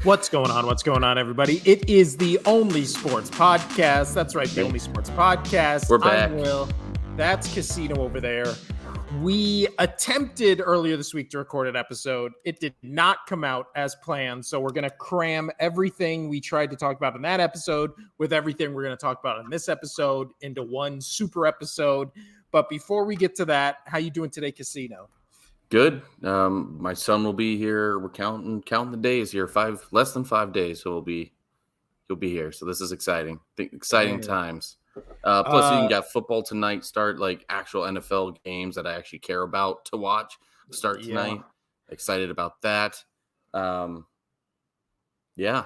What's going on? What's going on, everybody? It is the Only Sports Podcast. That's right, the Only Sports Podcast. We're back. I'm Will. That's Casino over there. We attempted earlier this week to record an episode. It did not come out as planned, so we're going to cram everything we tried to talk about in that episode with everything we're going to talk about in this episode into one super episode. But before we get to that, how you doing today, Casino? Good. My son will be here. We're counting the days here. Less than 5 days. So he'll be here. So this is exciting. Exciting times. Plus, you got football tonight. Start like actual NFL games that I actually care about to watch. Start tonight. Excited about that. Yeah.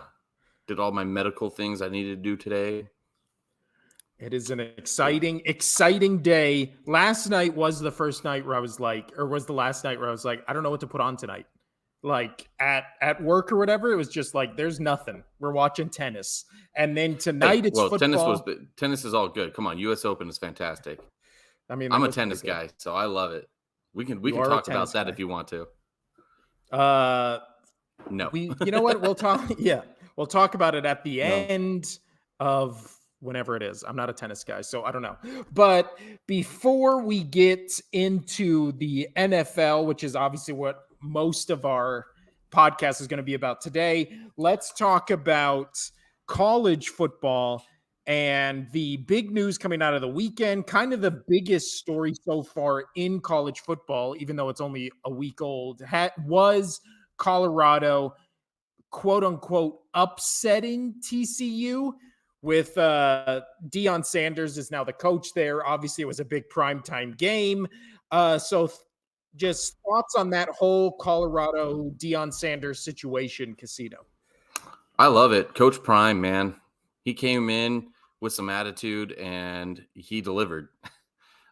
Did all my medical things I needed to do today. It is an exciting day. Last night was the first night where I was like, or was the last night where I was like, I don't know what to put on tonight. Like at work or whatever, it was just like, there's nothing. We're watching tennis. And then tonight it's football. Tennis is all good. Come on, U.S. Open is fantastic. I mean, I'm a tennis guy, so I love it. We can talk about that if you want to. No. You know what? We'll talk. Yeah, we'll talk about it at the end of whenever it is. I'm not a tennis guy, so I don't know. But before we get into the NFL, which is obviously what most of our podcast is going to be about today, let's talk about college football and the big news coming out of the weekend. Kind of the biggest story so far in college football, even though it's only a week old, was Colorado, quote unquote, upsetting TCU. With Deion Sanders is now the coach there. Obviously, it was a big primetime game. So just thoughts on that whole Colorado Deion Sanders situation, Casino. I love it. Coach Prime, man. He came in with some attitude and he delivered.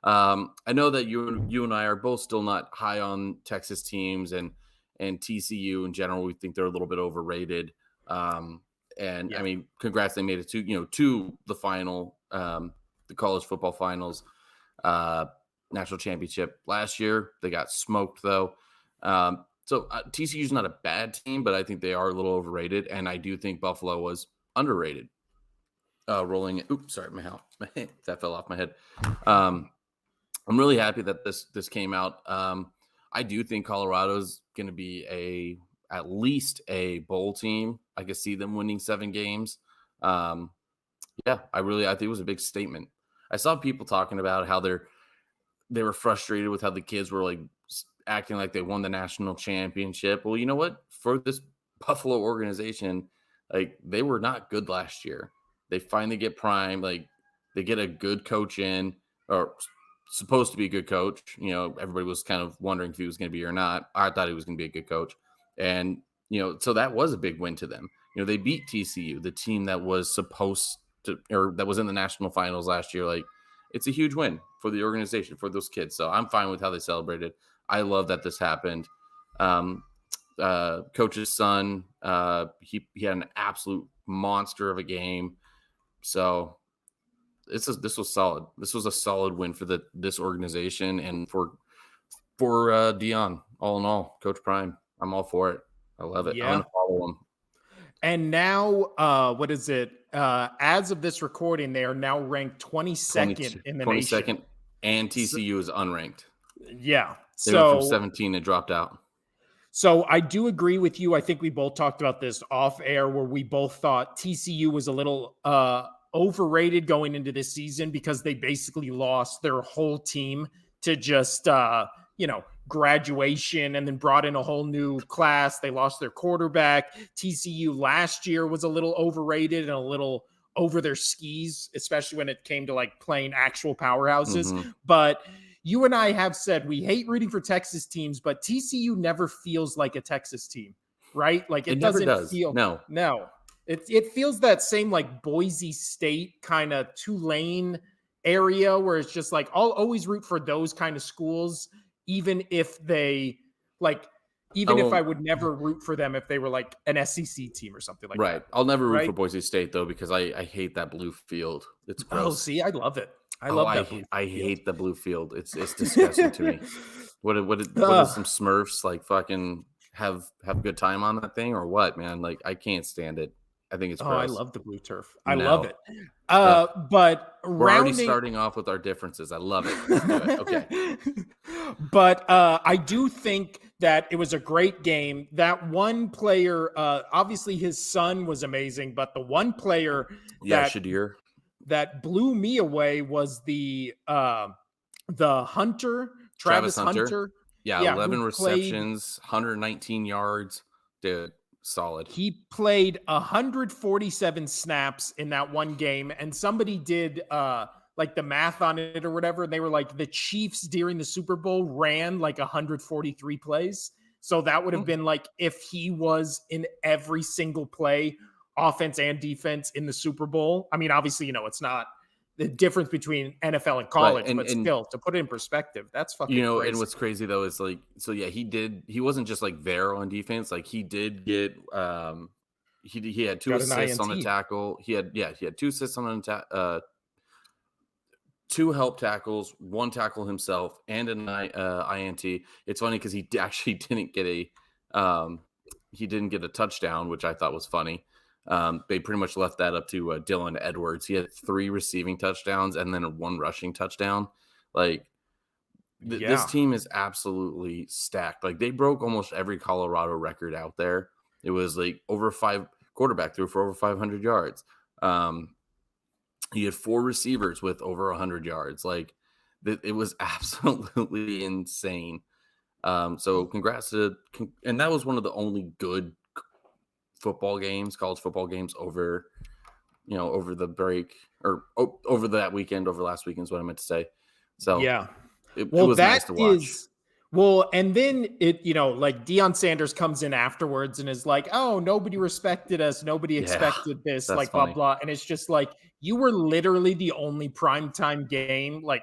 I know that you and I are both still not high on Texas teams and TCU in general. We think they're a little bit overrated. I mean, congrats, they made it to the final, the college football finals, national championship last year. They got smoked though. So TCU is not a bad team, but I think they are a little overrated. And I do think Buffalo was underrated. Rolling it. Oops, sorry, that fell off my head. I'm really happy that this came out. I do think Colorado's going to be at least a bowl team. I could see them winning 7 games. I think it was a big statement. I saw people talking about how they were frustrated with how the kids were like acting like they won the national championship. Well, you know what? For this Buffalo organization, like they were not good last year. They finally get Prime, like they get a good coach in, or supposed to be a good coach. You know, everybody was kind of wondering if he was going to be or not. I thought he was going to be a good coach. And, so that was a big win to them. They beat TCU, the team that was supposed to, or that was in the national finals last year. Like, it's a huge win for the organization, for those kids. So I'm fine with how they celebrated. I love that this happened. Coach's son, he had an absolute monster of a game. So this was solid. This was a solid win for this organization and for Deion. All in all, Coach Prime. I'm all for it. I love it. Yeah. I'm going to follow him. And now, what is it? As of this recording, they are now ranked 22nd in the 22nd, nation. And TCU is unranked. Yeah. They went from 17 and dropped out. So I do agree with you. I think we both talked about this off air where we both thought TCU was a little overrated going into this season because they basically lost their whole team to just, graduation and then brought in a whole new class. They lost their quarterback. TCU last year was a little overrated and a little over their skis, especially when it came to like playing actual powerhouses. Mm-hmm. But you and I have said we hate rooting for Texas teams, but TCU never feels like a Texas team, right? Like it doesn't feel. No. It feels that same like Boise State kind of Tulane area where it's just like I'll always root for those kind of schools. Even if they if I would never root for them if they were like an SEC team or something like that. Right. I'll never root for Boise State though, because I hate that blue field. It's gross. Oh, see, I love it. I hate the blue field. It's disgusting to me. What is some Smurfs like fucking have good time on that thing or what, man? Like, I can't stand it. I think it's Oh, I gross. love the blue turf. I love No. it. Ugh. But We're already rounding starting off with our differences. I love it. Let's do it. Okay. But I do think that it was a great game. That one player, obviously his son was amazing, but the one player Yeah, that Shadir. blew me away was the Hunter, Travis Travis Hunter. Hunter. Yeah, Yeah, 11 who played receptions, 119 yards. Dude, solid. he played 147 snaps in that one game, and somebody did like the math on it or whatever, and they were like the Chiefs during the Super Bowl ran like 143 plays. So that would have Hmm. been like if he was in every single play, offense and defense in the Super Bowl. I mean, obviously, it's not the difference between NFL and Right. college, but And still, to put it in perspective, that's fucking and crazy. what's crazy though is like, so yeah, he wasn't just like there on defense. Like he did get he had two Got an assists on a INT. tackle. He had two assists on an two help tackles, one tackle himself, and an INT. It's funny because actually didn't get he didn't get a touchdown, which I thought was funny. They pretty much left that up to Dylan Edwards. He had 3 receiving touchdowns and then a 1 rushing touchdown. Like this Yeah. team is absolutely stacked. Like they broke almost every Colorado record out there. It was like over 5 quarterback threw for over 500 yards. He had 4 receivers with over 100 yards. Like it was absolutely insane. So congrats and that was one of the only good college football games over, over the break or over that weekend, over last weekend is what I meant to say. So Yeah. it Well, was nice to watch. and then like Deion Sanders comes in afterwards and is like, oh, nobody respected us. Nobody Yeah, expected this, that's like blah, funny. blah. And it's just like, you were literally the only primetime game, like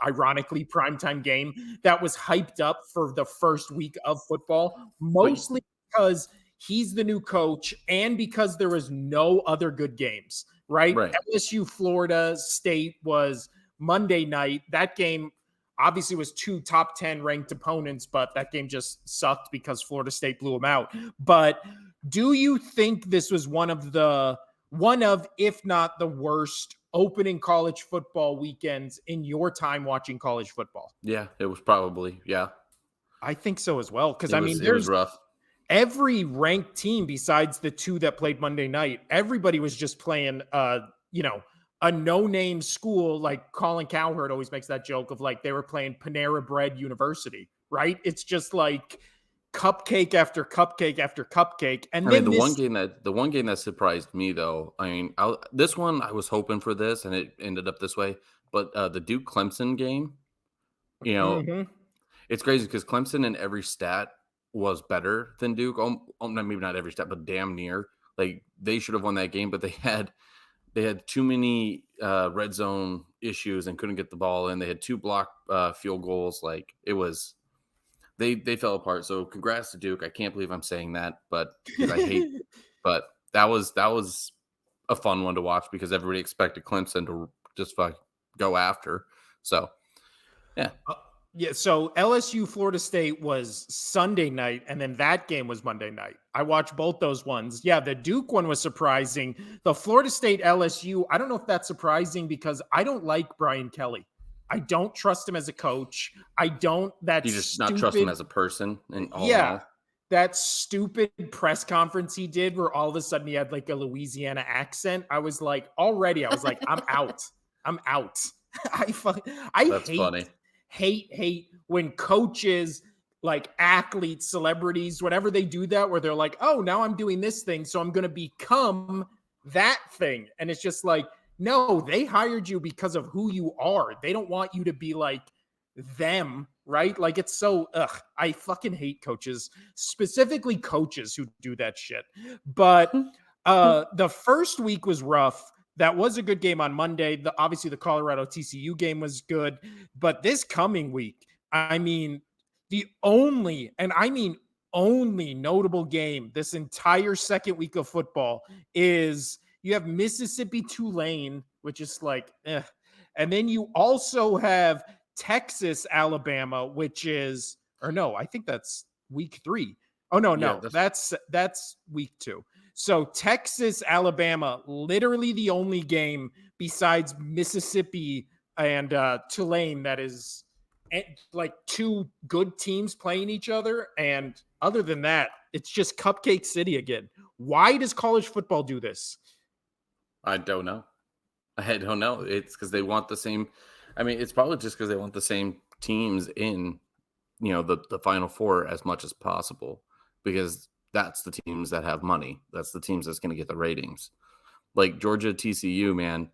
ironically, primetime game that was hyped up for the first week of football, But mostly because he's the new coach and because there was no other good games, right? right, LSU Florida State was Monday night. That game obviously was 2 top 10 ranked opponents, but that game just sucked because Florida State blew them out. But do you think this was one of, if not the worst opening college football weekends in your time watching college football? yeah, it was probably, yeah, I think so as well. Because I mean, it was there's rough. every ranked team besides the 2 that played Monday night, everybody was just playing a no-name school. Like Colin Cowherd always makes that joke of like they were playing Panera Bread University, right? It's just like cupcake after cupcake after cupcake. And I mean, then this the one game that surprised me though, I mean, this one I was hoping for this, and it ended up this way. But the Duke Clemson game, you know, Mhm. it's crazy because Clemson in every stat was better than Duke. Maybe not every stat, but damn near. Like they should have won that game, but they had too many red zone issues and couldn't get the ball in. They had 2 block field goals. Like it was, they fell apart. So congrats to Duke. I can't believe I'm saying that, but because I hate, but that was a fun one to watch because everybody expected Clemson to just go after. So yeah, Yeah, so LSU Florida State was Sunday night, and then that game was Monday night. I watched both those ones. Yeah, the Duke one was surprising. The Florida State LSU, I don't know if that's surprising because I don't like Brian Kelly. I don't trust him as a coach. I don't. That you just not trust him stupid, as a person and all in yeah, all. that stupid press conference he did where all of a sudden he had like a Louisiana accent. I was like, I'm out. I'm out. I That's funny. hate when coaches, like athletes, celebrities, whenever they do that, where they're like, oh, now I'm doing this thing, so I'm going to become that thing. And it's just like, no, they hired you because of who you are. They don't want you to be like them, right? Like it's so, I fucking hate coaches, specifically coaches who do that shit. But the first week was rough. That was a good game on Monday. Obviously, the Colorado TCU game was good. But this coming week, I mean, the only, and I mean only notable game this entire second week of football is you have Mississippi Tulane, which is like, and then you also have Texas Alabama, which is, or no, I think that's week 3. Oh, no, Yeah, no. That's week 2. So Texas, Alabama, literally the only game besides Mississippi and Tulane that is like two good teams playing each other. And other than that, it's just Cupcake City again. Why does college football do this? I don't know. I don't know. It's because they want the same. I mean, it's probably just because they want the same teams in, the Final Four as much as possible, because that's the teams that have money. That's the teams that's going to get the ratings. Like Georgia TCU, man,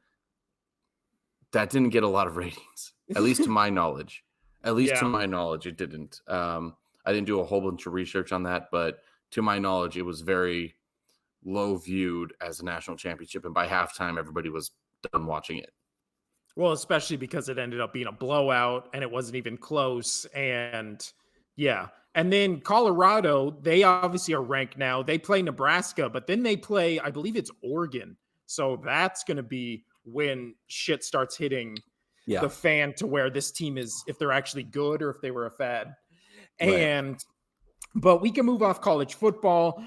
that didn't get a lot of ratings, at least to my knowledge. At least to Yeah. my knowledge, it didn't. I didn't do a whole bunch of research on that, but to my knowledge, it was very low viewed as a national championship. And by halftime, everybody was done watching it. Well, especially because it ended up being a blowout and it wasn't even close. And yeah. And then Colorado, they obviously are ranked now. They play Nebraska, but then they play, I believe it's Oregon. So that's going to be when shit starts hitting Yeah. the fan to where this team is, if they're actually good or if they were a fad. Right. But we can move off college football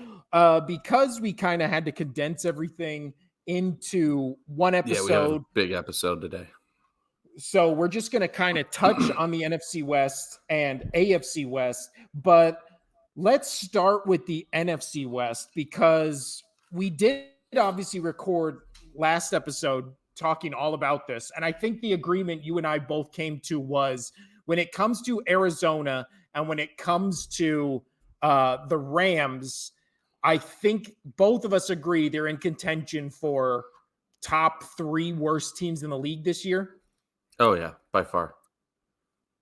because we kind of had to condense everything into one Yeah, we have a episode. big episode today. So we're just going to kind of touch on the NFC West and AFC West, but let's start with the NFC West because we did obviously record last episode talking all about this. And I think the agreement you and I both came to was when it comes to Arizona and when it comes to the Rams, I think both of us agree they're in contention for top 3 worst teams in the league this year. Oh, yeah, by far.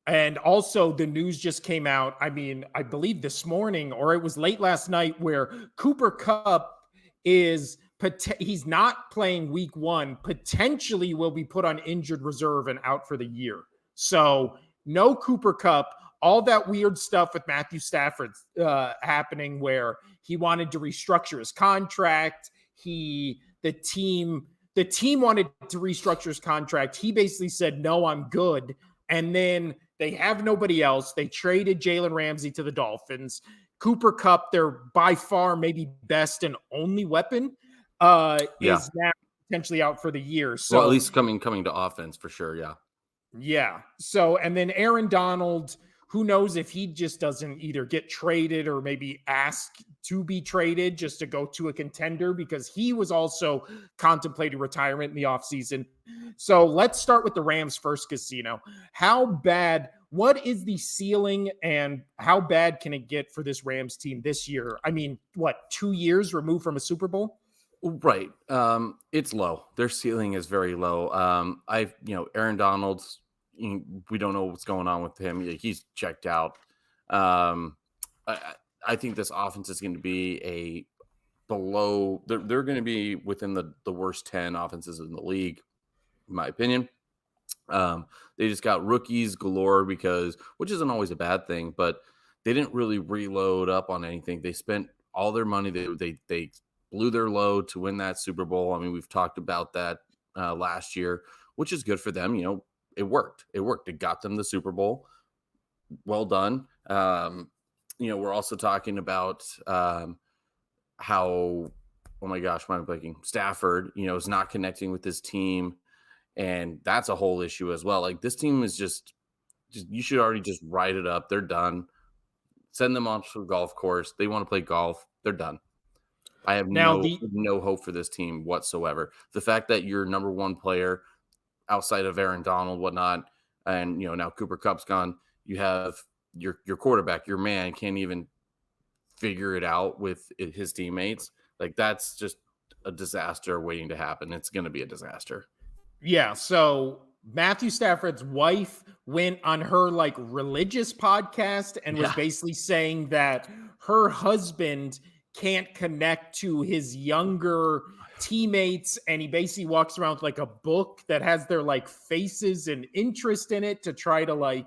And also, the news just came out. I mean, I believe this morning or it was late last night where Cooper Kupp he's not playing week 1, potentially will be put on injured reserve and out for the year. So, no Cooper Kupp. All that weird stuff with Matthew Stafford happening where he wanted to restructure his contract. The team wanted to restructure his contract. He basically said, no, I'm good. And then they have nobody else. They traded Jalen Ramsey to the Dolphins. Cooper Kupp, their by far maybe best and only weapon, is now potentially out for the year. So well, at least coming to offense for sure. Yeah. Yeah. So, and then Aaron Donald, who knows if he just doesn't either get traded or maybe ask to be traded just to go to a contender because he was also contemplating retirement in the offseason. So let's start with the Rams first, Casino. What is the ceiling and how bad can it get for this Rams team this year? I mean, 2 years removed from a Super Bowl? Right. It's low. Their ceiling is very low. Aaron Donald's, we don't know what's going on with him. He's checked out. I think this offense is going to be they're going to be within the worst 10 offenses in the league, in my opinion. They just got rookies galore which isn't always a bad thing, but they didn't really reload up on anything. They spent all their money. They blew their load to win that Super Bowl. I mean, we've talked about that last year, which is good for them. It worked. It got them the Super Bowl. Well done. We're also talking about how, oh my gosh, why am I blanking? Stafford, is not connecting with this team. And that's a whole issue as well. Like, this team is just you should already just write it up. They're done. Send them on to a golf course. They want to play golf. They're done. I have no hope for this team whatsoever. The fact that your number one player outside of Aaron Donald, whatnot, and now Cooper Kupp's gone, you have your quarterback, your man can't even figure it out with his teammates. Like, that's just a disaster waiting to happen. It's going to be a disaster. Yeah. So Matthew Stafford's wife went on her religious podcast and was basically saying that her husband can't connect to his younger teammates, and he basically walks around with a book that has their faces and interest in it to try to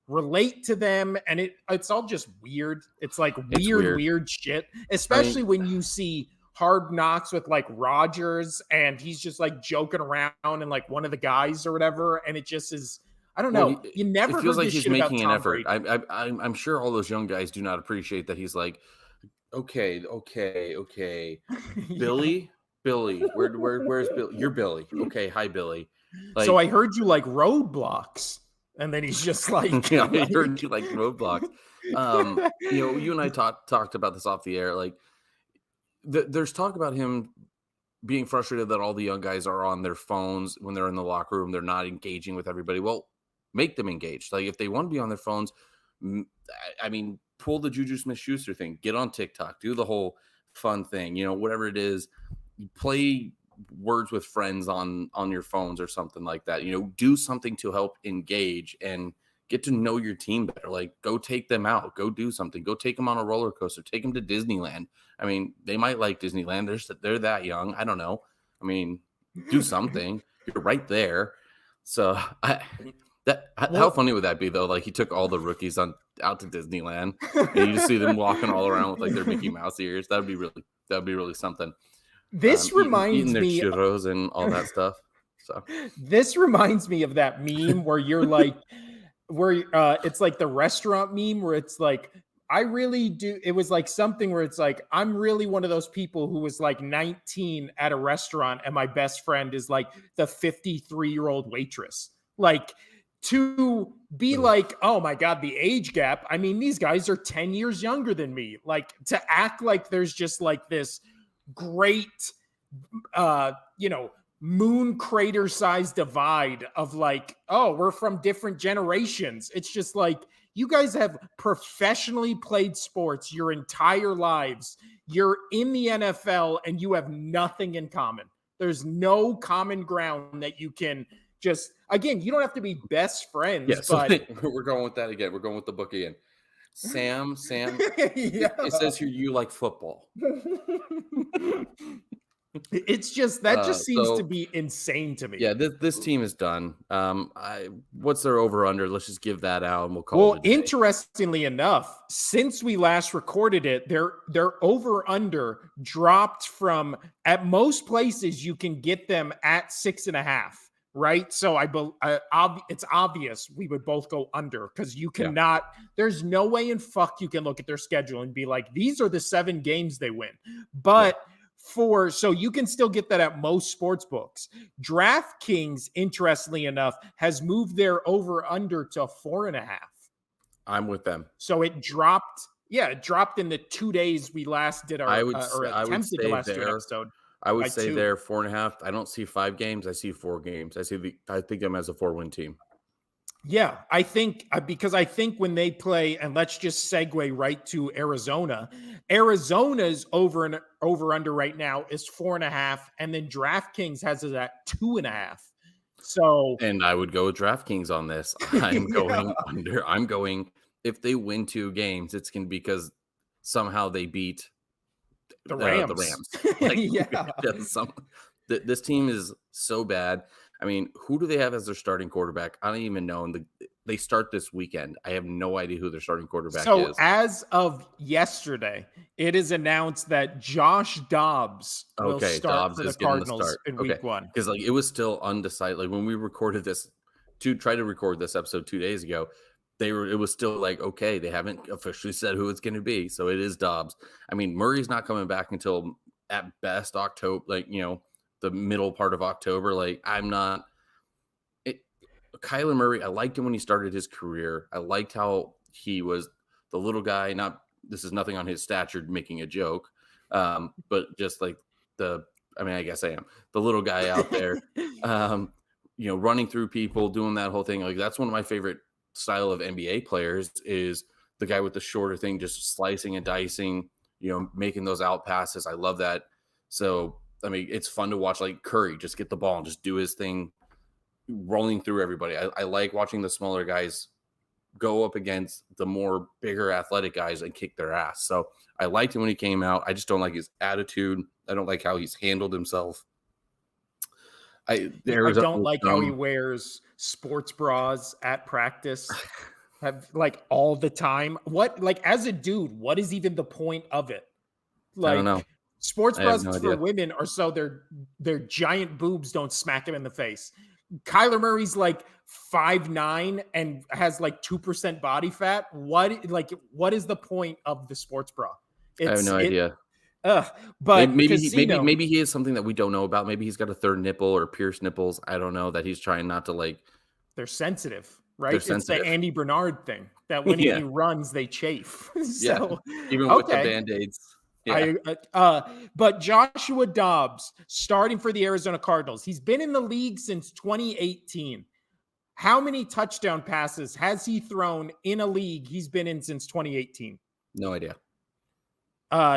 relate to them, and it's all just weird. It's weird shit, especially when you see Hard Knocks with Rodgers and he's just joking around and one of the guys or whatever, and it just is, I don't know. You never it feels heard like this he's shit making about an Tom effort. Brady. I'm sure all those young guys do not appreciate that he's Okay. Yeah. Where's Billy? You're Billy. Okay, hi Billy. So Like, I heard you like roadblocks, and then he's just like, you know, I heard like you like Roblox. You and I talked about this off the air. Like, there's talk about him being frustrated that all the young guys are on their phones when they're in the locker room. They're not engaging with everybody. Well, make them engaged. Like, if they want to be on their phones, I mean, pull the Juju Smith-Schuster thing. Get on TikTok. Do the whole fun thing. Whatever it is, play words with friends on your phones or something like that. Do something to help engage and get to know your team better. Like, go take them out, go do something, go take them on a roller coaster, take them to Disneyland. I mean, they might like Disneyland. They're that young. I don't know. I mean, do something. You're right there. So how well, funny would that be though? Like, he took all the rookies out to Disneyland, and you just see them walking all around with like their Mickey Mouse ears. That'd be really something. this Eating reminds their me churros and all that stuff. So this reminds me of that meme where you're like, where it's like the restaurant meme where it's like, I really do. It was like something where it's like, I'm really one of those people who was like 19 at a restaurant, and my best friend is like the 53-year-old waitress. Like, to be ugh. like, oh my God, the age gap. I mean, these guys are 10 years younger than me. Like, to act like there's just like this great uh, you know, moon crater size divide of like, oh, we're from different generations. It's just like, you guys have professionally played sports your entire lives. You're in the NFL and you have nothing in common. There's no common ground that you can just, again, you don't have to be best friends, Yeah, so but we're going with that again. We're going with the book again. Sam, it yeah. says here you like football. It's just, that just seems to So be insane to me. yeah, this team is done. What's their over under? Let's just give that out and we'll call it Well, a day. interestingly enough, since we last recorded it, their over under dropped from, at most places you can get them at 6.5, right? So it's obvious we would both go under, because you Yeah. cannot. There's no way in fuck you can look at their schedule and be like, these are the 7 games they win. Yeah. But so you can still get that at most sports books. DraftKings, interestingly enough, has moved their over under to 4.5. I'm with them. So it dropped. Yeah, it dropped in the 2 days we last did I our would or I would attempted to say last do an there. episode I would by say 2. they're 4.5. I don't see 5 games. I see 4 games. I think them as a 4-win team. Yeah, I think because I think when they play, and let's just segue right to Arizona. Arizona's over under right now is 4.5, and then DraftKings has it at 2.5. So And I would go with DraftKings on this. I'm yeah, going under. I'm going, if they win 2 games, it's going to be because somehow they beat the the Rams. Rams. Like, Yeah. this team is so bad. I mean, who do they have as their starting quarterback? I don't even know. And they start this weekend. I have no idea who their starting quarterback So is. as of yesterday, it is announced that Josh Dobbs will Okay, start Dobbs for the is getting the Cardinals start. in Okay, week 1. because like it was still undecided. Like when we recorded this, to try to record this episode 2 days ago, it was still like, okay, they haven't officially said who it's going to be, so it is Dobbs. I mean, Murray's not coming back until at best October, like the middle part of October. Like I'm not. Kyler Murray, I liked him when he started his career. I liked how he was the little guy. Not This is nothing on his stature, making a joke, but just like I mean, I guess I am the little guy out there, running through people, doing that whole thing. Like that's one of my favorite style of NBA players is the guy with the shorter thing, just slicing and dicing, making those out passes. I love that. So I mean, it's fun to watch like Curry just get the ball and just do his thing, rolling through everybody. I like watching the smaller guys go up against the more bigger athletic guys and kick their ass. So I liked him when he came out. I just don't like his attitude. I don't like how he's handled himself. I don't like how he wears sports bras at practice, like all the time. What, like, as a dude, what is even the point of it? I don't know. Like, sports I have bras no for idea. women are so their giant boobs don't smack him in the face. Kyler Murray's like 5'9" and has like 2% body fat. What is the point of the sports bra? I have It's no it. idea. Uh, Maybe but maybe he maybe Casino, maybe he has something that we don't know about. Maybe he's got a third nipple or pierced nipples. I don't know that he's trying not to like. they're sensitive, They're right? It's the sensitive. Andy Bernard thing that when Yeah, he runs, they chafe. yeah. So, Even with the okay. band-aids. Yeah. I but Joshua Dobbs starting for the Arizona Cardinals. He's been in the league since 2018. How many touchdown passes has he thrown in a league he's been in since 2018? No idea.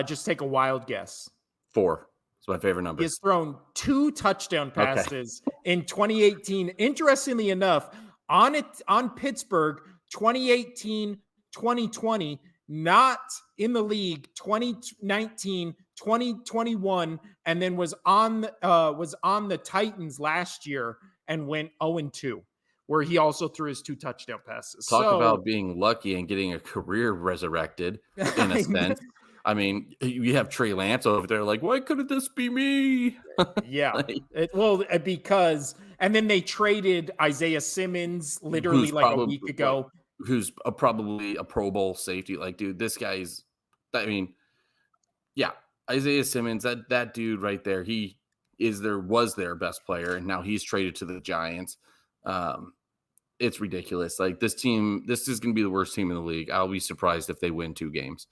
Just take a wild guess. 4. It's my favorite He number. has thrown 2 touchdown Okay. passes in 2018. Interestingly enough, on Pittsburgh 2018, 2020, not in the league 2019, 2021, and then was on the Titans last year and went 0-2, where he also threw his 2 touchdown passes. Talk So about being lucky and getting a career resurrected in a I mean, sense. I mean, you have Trey Lance over there like, "Why couldn't this be me?" yeah. Like, Because and then they traded Isaiah Simmons literally who's like a probably week like ago. probably a Pro Bowl safety. Like, dude, this guy's I mean, yeah, Isaiah Simmons, that dude right there, he was their best player, and now he's traded to the Giants. It's ridiculous. Like this team, this is going to be the worst team in the league. I'll be surprised if they win 2 games.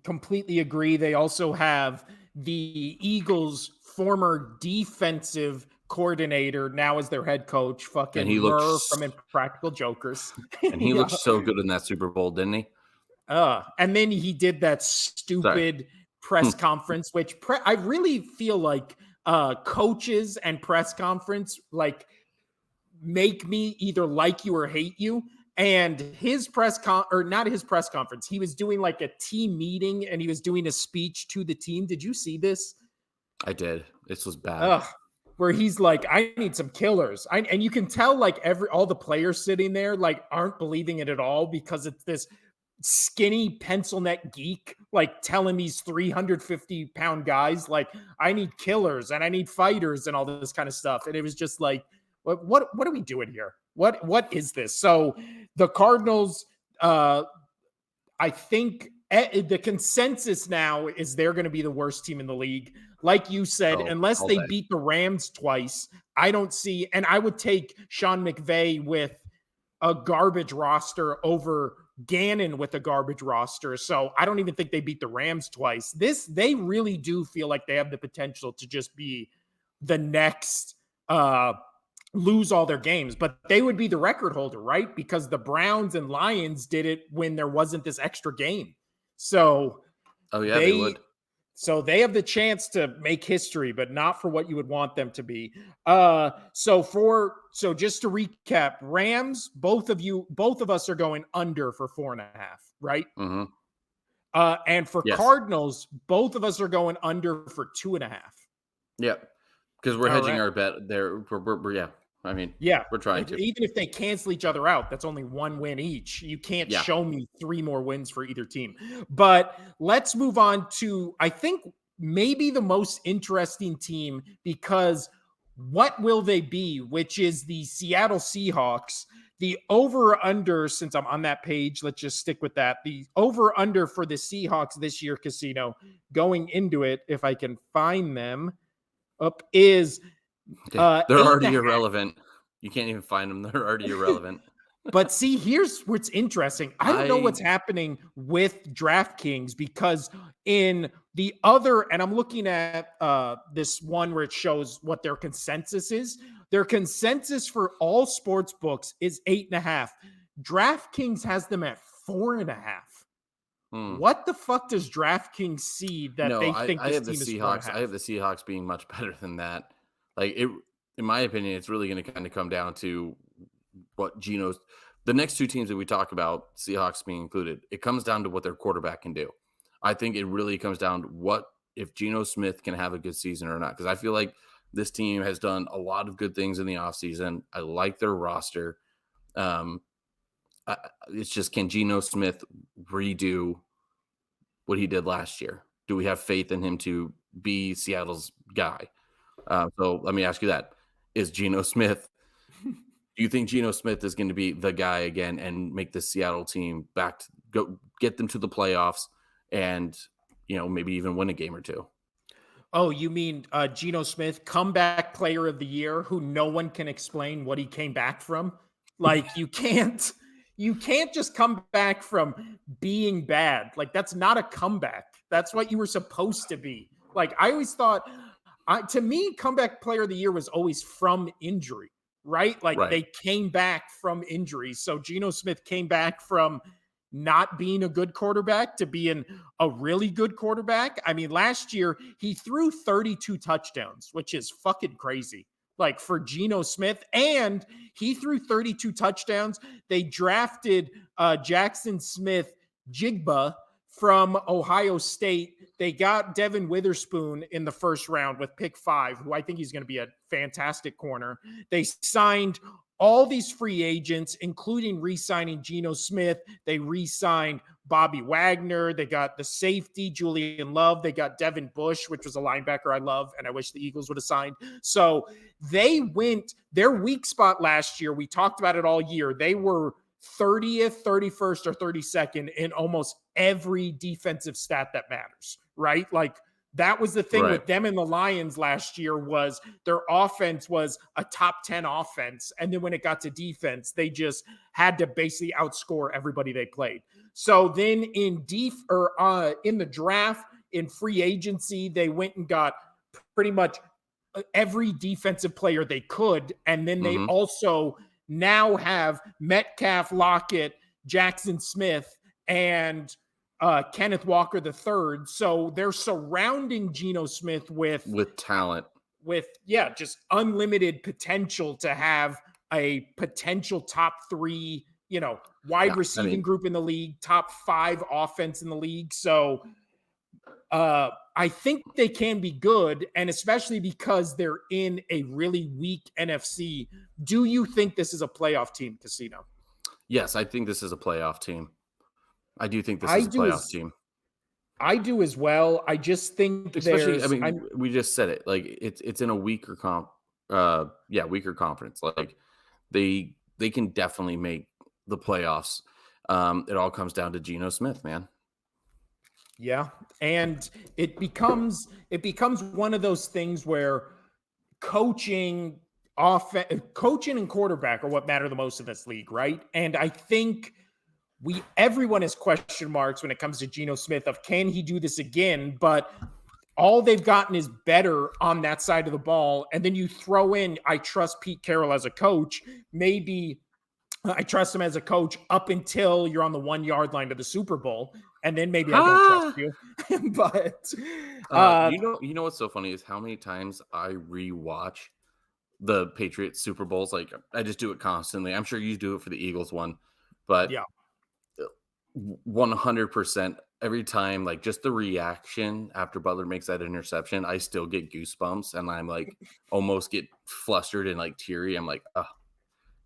Completely agree. They also have the Eagles' former defensive coordinator now as their head coach, And fucking he Murr looks from Impractical Jokers. and he Yeah. looked so good in that Super Bowl, didn't he? And then he did that Sorry. stupid press conference, which I really feel like coaches and press conference like make me either like you or hate you. And his or not his press conference, he was doing like a team meeting and he was doing a speech to the team. Did you see this? I did. This was bad. Ugh. Where he's like, I need some killers. And you can tell like all the players sitting there like aren't believing it at all because it's this skinny pencil neck geek like telling these 350-pound guys like I need killers and I need fighters and all this kind of stuff. And it was just like, what are we doing here? What is this? So the Cardinals, I think the consensus now is they're going to be the worst team in the league. Like you said, Oh, unless all they day. beat the Rams twice, I don't see, and I would take Sean McVay with a garbage roster over Gannon with a garbage roster. So I don't even think they beat the Rams twice. They really do feel like they have the potential to just be the next lose all their games, but they would be the record holder, right? Because the Browns and Lions did it when there wasn't this extra game. So Oh yeah, they they would. they have the chance to make history, but not for what you would want them to be. So just to recap, Rams, both of us are going under for 4.5, right? Mm-hmm. And for Yes. Cardinals, both of us are going under for 2.5. Yep. Because we're All hedging right. our bet there. We're yeah. I mean, Yeah. we're trying to. Even if they cancel each other out, that's only 1 win each. You can't Yeah. show me 3 more wins for either team. But let's move on to, I think, maybe the most interesting team because what will they be, which is the Seattle Seahawks. The over-under, since I'm on that page, let's just stick with that. The over-under for the Seahawks this year, Casino, going into it, if I can find them, is They're already 8.5. irrelevant. You can't even find them. They're already irrelevant. But see, here's what's interesting. I don't know what's happening with DraftKings because in the other, and I'm looking at this one where it shows what their consensus is. Their consensus for all sports books is 8.5. DraftKings has them at 4.5. What the fuck does DraftKings see that No, they think I this have the team is Seahawks. 4.5? I have the Seahawks being much better than that. Like it, in my opinion, it's really going to kind of come down to what Geno's. The next 2 teams that we talk about, Seahawks being included, it comes down to what their quarterback can do. I think it really comes down to what if Geno Smith can have a good season or not. Because I feel like this team has done a lot of good things in the offseason. I like their roster. It's just, can Geno Smith redo what he did last year? Do we have faith in him to be Seattle's guy? So let me ask you that. Is Geno Smith, do you think Geno Smith is going to be the guy again and make the Seattle team back to go get them to the playoffs and maybe even win a game or two. Oh, you mean Geno Smith, comeback player of the year, who no one can explain what he came back from? Like you can't just come back from being bad. Like that's not a comeback. That's what you were supposed to be. Like I always thought, to me, comeback player of the year was always from injury, right? Like Right. they came back from injury. So Geno Smith came back from not being a good quarterback to being a really good quarterback. I mean, last year he threw 32 touchdowns, which is fucking crazy. Like for Geno Smith, and he threw 32 touchdowns. They drafted Jackson Smith Jigba from Ohio State. They got Devin Witherspoon in the first round with pick 5, who I think he's going to be a fantastic corner. They signed all these free agents, including re-signing Geno Smith. They re-signed Bobby Wagner. They got the safety, Julian Love. They got Devin Bush, which was a linebacker I love, and I wish the Eagles would have signed. So they went their weak spot last year. We talked about it all year. They were 30th, 31st, or 32nd in almost every defensive stat that matters, right? Like that was the thing Right. with them and the Lions last year, was their offense was a top 10 offense. And then when it got to defense, they just had to basically outscore everybody they played. So then in in the draft, in free agency, they went and got pretty much every defensive player they could. And then they also now have Metcalf, Lockett, Jackson Smith, and Kenneth Walker III. So they're surrounding Geno Smith with talent, just unlimited potential to have a potential top 3, wide receiving group in the league, top 5 offense in the league. So I think they can be good, and especially because they're in a really weak NFC. Do you think this is a playoff team, Casino? Yes, I think this is a playoff team. I do think this is a playoff team. I do as well. I just think Especially, we just said it. Like it's in a weaker weaker conference. Like they can definitely make the playoffs. It all comes down to Geno Smith, man. Yeah, and it becomes one of those things where coaching and quarterback are what matter the most in this league, right? And I think everyone has question marks when it comes to Geno Smith of can he do this again, but all they've gotten is better on that side of the ball. And then you throw in, I trust Pete Carroll as a coach. Maybe I trust him as a coach up until you're on the 1 yard line to the Super Bowl. And then maybe I don't trust you. But you know what's so funny is how many times I rewatch the Patriots Super Bowls. Like I just do it constantly. I'm sure you do it for the Eagles one, but yeah, 100% every time, like just the reaction after Butler makes that interception, I still get goosebumps and I'm like almost get flustered and like teary. I'm like, oh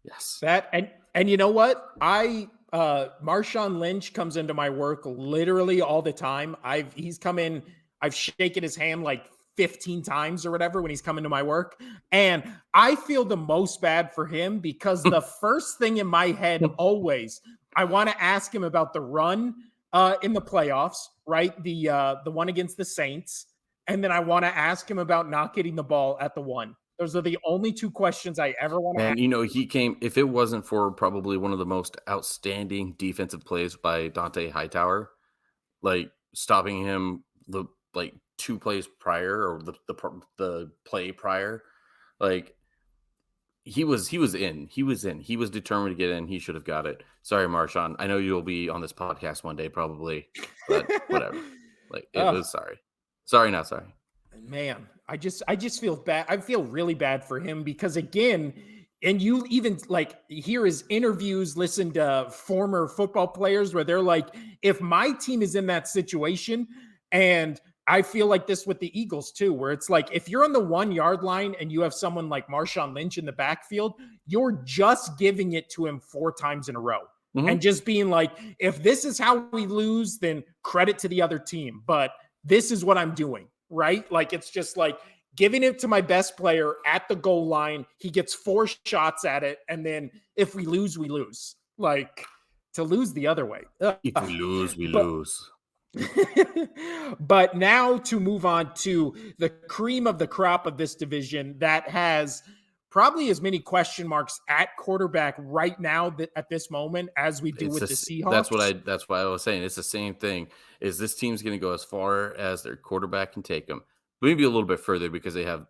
yes. That and you know what? Marshawn Lynch comes into my work literally all the time. He's come in, I've shaken his hand like 15 times or whatever when he's coming to my work. And I feel the most bad for him because the first thing in my head always, I want to ask him about the run in the playoffs, right? The one against the Saints. And then I want to ask him about not getting the ball at the 1. Those are the only 2 questions I ever want to ask. And, he came, if it wasn't for probably one of the most outstanding defensive plays by Dante Hightower, like stopping him like 2 plays prior or the play prior, like he was in. He was determined to get in. He should have got it. Sorry, Marshawn. I know you'll be on this podcast one day probably, but whatever. Like it was sorry, not sorry. Man, I just feel bad. I feel really bad for him because again, and you even like hear his interviews, listen to former football players where they're like, if my team is in that situation, and I feel like this with the Eagles too, where it's like, if you're on the 1 yard line and you have someone like Marshawn Lynch in the backfield, you're just giving it to him 4 times in a row. And just being like, if this is how we lose, then credit to the other team. But this is what I'm doing. Right? Like, it's just like giving it to my best player at the goal line. He gets 4 shots at it. And then if we lose, we lose. Like, to lose the other way. If we lose, we lose. But now to move on to the cream of the crop of this division that has probably as many question marks at quarterback right now at this moment as we do It's with the just Seahawks. that's what I was saying. It's the same thing. Is this team's going to go as far as their quarterback can take them? Maybe a little bit further because they have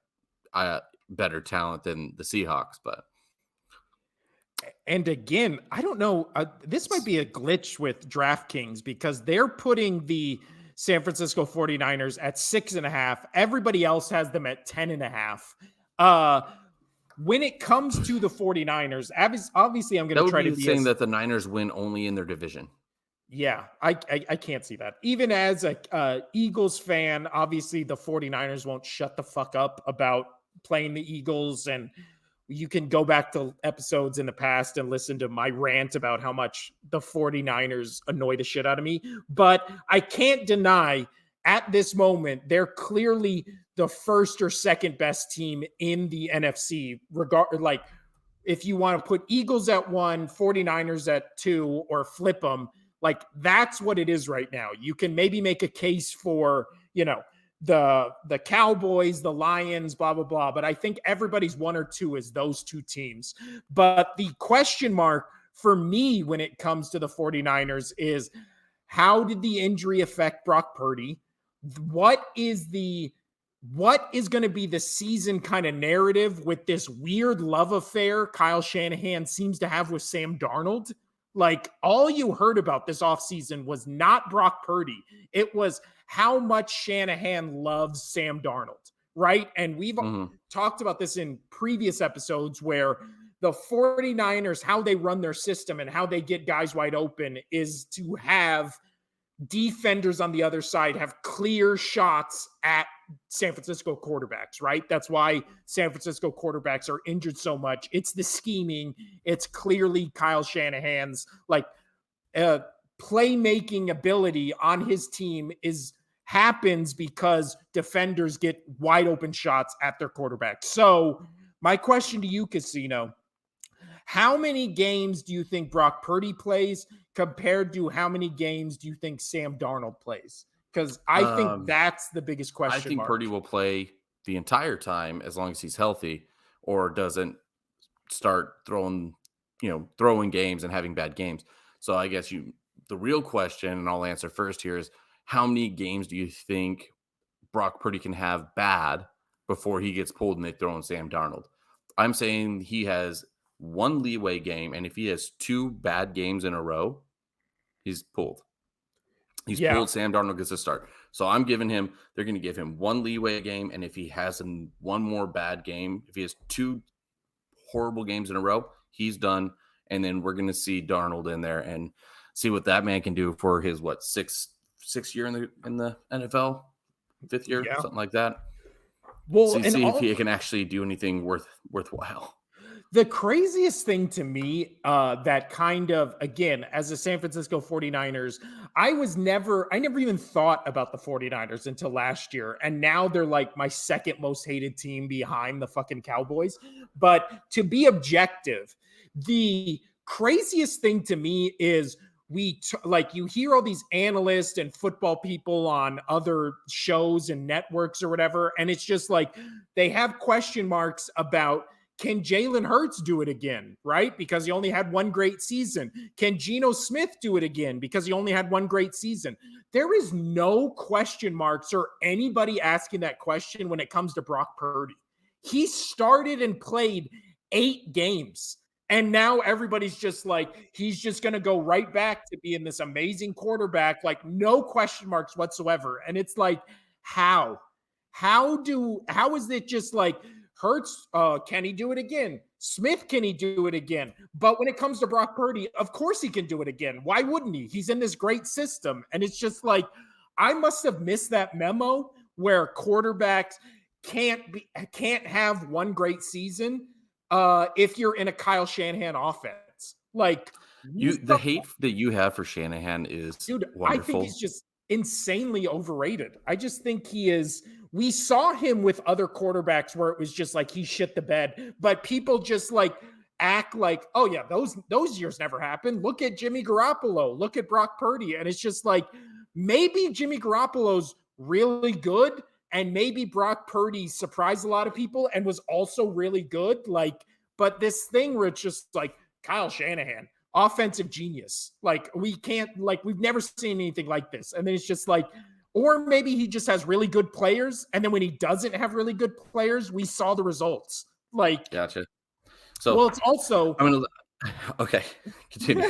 better talent than the Seahawks. But And again, I don't know. This might be a glitch with DraftKings because they're putting the San Francisco 49ers at 6.5. Everybody else has them at 10.5. When it comes to the 49ers, obviously I'm going that to would try to be be saying as, that the Niners win only in their division. yeah, I can't see that. Even as a Eagles fan, obviously the 49ers won't shut the fuck up about playing the Eagles, and you can go back to episodes in the past and listen to my rant about how much the 49ers annoy the shit out of me. But I can't deny at this moment, they're clearly the first or second best team in the NFC. Like, if you want to put Eagles at 1, 49ers at 2, or flip them, like that's what it is right now. You can maybe make a case for, the Cowboys, the Lions, blah, blah, blah. But I think everybody's 1 or 2 is those 2 teams. But the question mark for me when it comes to the 49ers is, how did the injury affect Brock Purdy? What is going to be the season kind of narrative with this weird love affair Kyle Shanahan seems to have with Sam Darnold? Like, all you heard about this offseason was not Brock Purdy. It was how much Shanahan loves Sam Darnold, right? And we've talked about this in previous episodes where the 49ers, how they run their system and how they get guys wide open is to have defenders on the other side have clear shots at San Francisco quarterbacks, right? That's why San Francisco quarterbacks are injured so much. It's the scheming. It's clearly Kyle Shanahan's playmaking ability on his team happens because defenders get wide open shots at their quarterback. So my question to you, Casino, how many games do you think Brock Purdy plays compared to how many games do you think Sam Darnold plays? Because I think that's the biggest question I think mark. Purdy will play the entire time as long as he's healthy or doesn't start throwing games and having bad games. So I guess the real question, and I'll answer first here, is how many games do you think Brock Purdy can have bad before he gets pulled and they throw in Sam Darnold? I'm saying he has 1 leeway game, and if he has 2 bad games in a row, he's pulled. He's pulled. Sam Darnold gets a start. So I'm giving him, they're going to give him 1 leeway game, and if he has 1 more bad game, if he has 2 horrible games in a row, he's done. And then we're going to see Darnold in there and see what that man can do for his sixth year in the NFL, 5th year, something like that. Well, see if he can actually do anything worthwhile. The craziest thing to me that kind of, again, as a San Francisco 49ers, I never even thought about the 49ers until last year. And now they're like my second most hated team behind the fucking Cowboys. But to be objective, the craziest thing to me is you hear all these analysts and football people on other shows and networks or whatever. And it's just like, they have question marks about, can Jalen Hurts do it again, right? Because he only had 1 great season. Can Geno Smith do it again? Because he only had 1 great season. There is no question marks or anybody asking that question when it comes to Brock Purdy. He started and played 8 games. And now everybody's just like, he's just going to go right back to being this amazing quarterback, like no question marks whatsoever. And it's like, how is it just like, Hurts, can he do it again? Smith, can he do it again? But when it comes to Brock Purdy, of course he can do it again. Why wouldn't he? He's in this great system. And it's just like, I must have missed that memo where quarterbacks can't have 1 great season if you're in a Kyle Shanahan offense. Like, the hate that you have for Shanahan is wonderful. I think he's just insanely overrated. I just think he is. We saw him with other quarterbacks where it was just like he shit the bed, but people just like act like, oh yeah, those years never happened. Look at Jimmy Garoppolo, look at Brock Purdy, and it's just like, maybe Jimmy Garoppolo's really good, and maybe Brock Purdy surprised a lot of people and was also really good. Like, but this thing where it's just like Kyle Shanahan, offensive genius. Like, we can't, like, we've never seen anything like this. And then it's just like, or maybe he just has really good players. And then when he doesn't have really good players, we saw the results. Like, Gotcha. So well, it's also, I'm gonna. Okay, continue.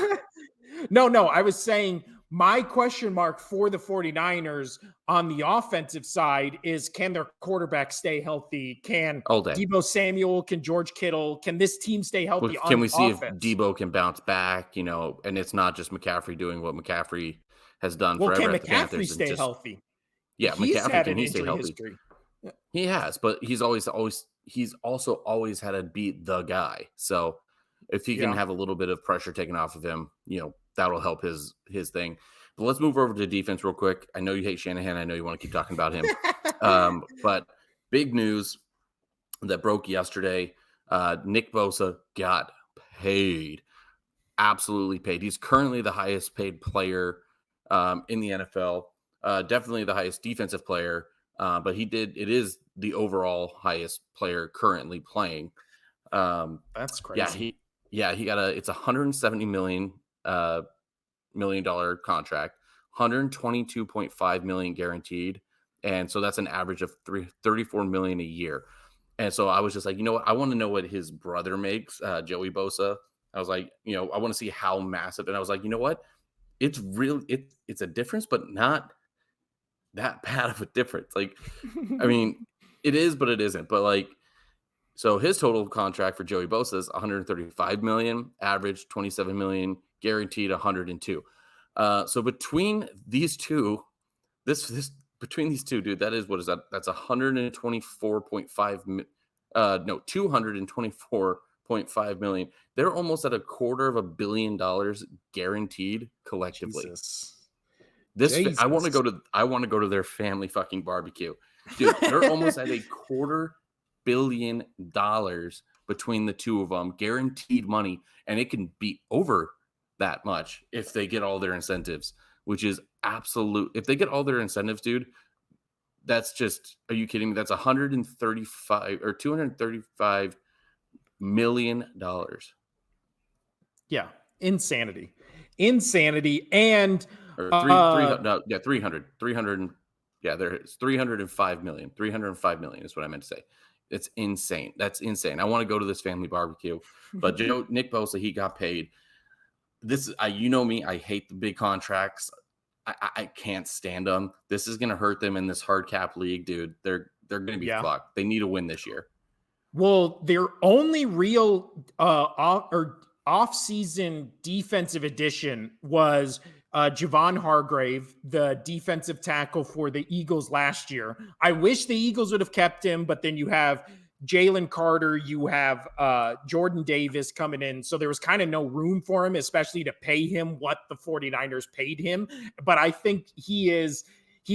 no, I was saying my question mark for the 49ers on the offensive side is, can their quarterback stay healthy? Can All day. Deebo Samuel, can George Kittle, can this team stay healthy Can on we see offense? if Debo can bounce back? And it's not just McCaffrey doing what McCaffrey has done Well, forever can at the McCaffrey Panthers, and stay just healthy? yeah, He's McCaffrey had can an he stay injury healthy? history. He has, but he's also always had to beat the guy. So if he can Yeah. have a little bit of pressure taken off of him, that'll help his thing. But let's move over to defense real quick. I know you hate Shanahan. I know you want to keep talking about him. But big news that broke yesterday. Nick Bosa got paid, absolutely paid. He's currently the highest paid player in the NFL. Definitely the highest defensive player. But it is the overall highest player currently playing. That's Yeah, crazy. he got it's $170 million contract, 122.5 million guaranteed. And so that's an average of 34 million a year. And so I was just like, you know what? I want to know what his brother makes, Joey Bosa. I was like, I want to see how massive. And I was like, you know what? It's real. It's a difference, but not that bad of a difference. Like, I mean, it is, but it isn't. But like, so his total contract for Joey Bosa is 135 million, average 27 million, guaranteed 102. So between these two, between these two, dude, that is, what is that? That's 124.5 no, 224.5 million. They're almost at $250 million guaranteed collectively. Jesus. I want to go to their family fucking barbecue. Dude, they're almost at $250 million between the two of them, guaranteed money, and it can be over that much if they get all their incentives, which is absolute. If they get all their incentives, dude, that's just, are you kidding me? That's 135 or $235 million. Yeah, insanity. And Or 300. Yeah, there is 305 million. 305 million is what I meant to say. It's insane. That's insane. I want to go to this family barbecue. But Nick Bosa, he got paid. You know me, I hate the big contracts. I can't stand them. This is going to hurt them in this hard cap league, dude. They're going to be fucked. They need a win this year. Well, their only real off-season defensive addition was Javon Hargrave, the defensive tackle for the Eagles last year. I wish the Eagles would have kept him, but then you have Jalen Carter, you have Jordan Davis coming in. So there was kind of no room for him, especially to pay him what the 49ers paid him. But I think he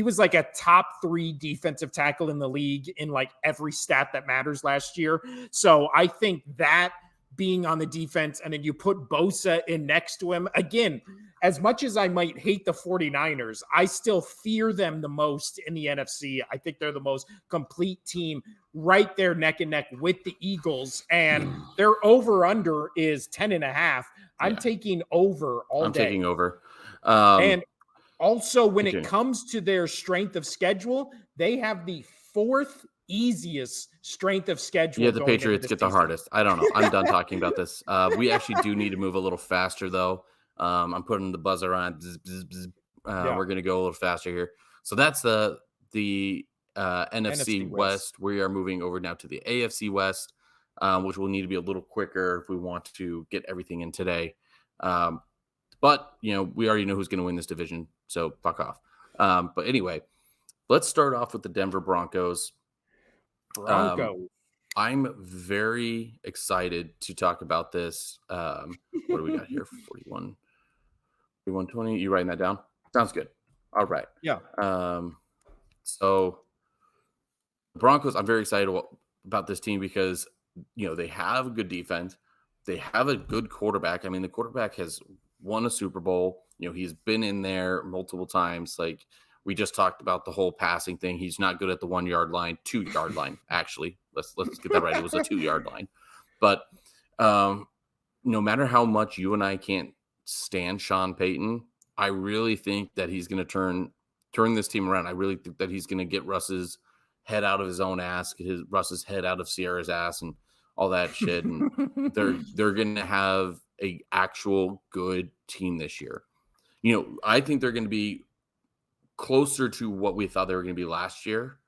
was like a top 3 defensive tackle in the league in like every stat that matters last year. So I think that being on the defense, and then you put Bosa in next to him, again, as much as I might hate the 49ers, I still fear them the most in the NFC. I think they're the most complete team, right there neck and neck with the Eagles, and their over-under is 10.5. I'm taking over all day. I'm taking over. And also, when it comes to their strength of schedule, they have the 4th easiest strength of schedule. Yeah, the Patriots get the hardest. I don't know. I'm done talking about this. We actually do need to move a little faster, though. I'm putting the buzzer on. Bzz, bzz, bzz. We're going to go a little faster here. So that's the NFC West. We are moving over now to the AFC West, which will need to be a little quicker if we want to get everything in today. But, we already know who's going to win this division, so fuck off. But anyway, let's start off with the Denver Broncos. I'm very excited to talk about this. What do we got here? 4120. You writing that down? Sounds good. All right. Yeah. So Broncos, I'm very excited about this team because, they have a good defense. They have a good quarterback. I mean, the quarterback has won a Super Bowl. He's been in there multiple times. Like we just talked about the whole passing thing. He's not good at the 1 yard line, 2 yard line. Actually, let's get that right. It was a 2 yard line. But no matter how much you and I can't stand Sean Payton, I really think that he's going to turn this team around. I really think that he's going to get Russ's head out of his own ass, get Russ's head out of Sierra's ass, and all that shit. And they're going to have a actual good team this year. I think they're going to be closer to what we thought they were going to be last year,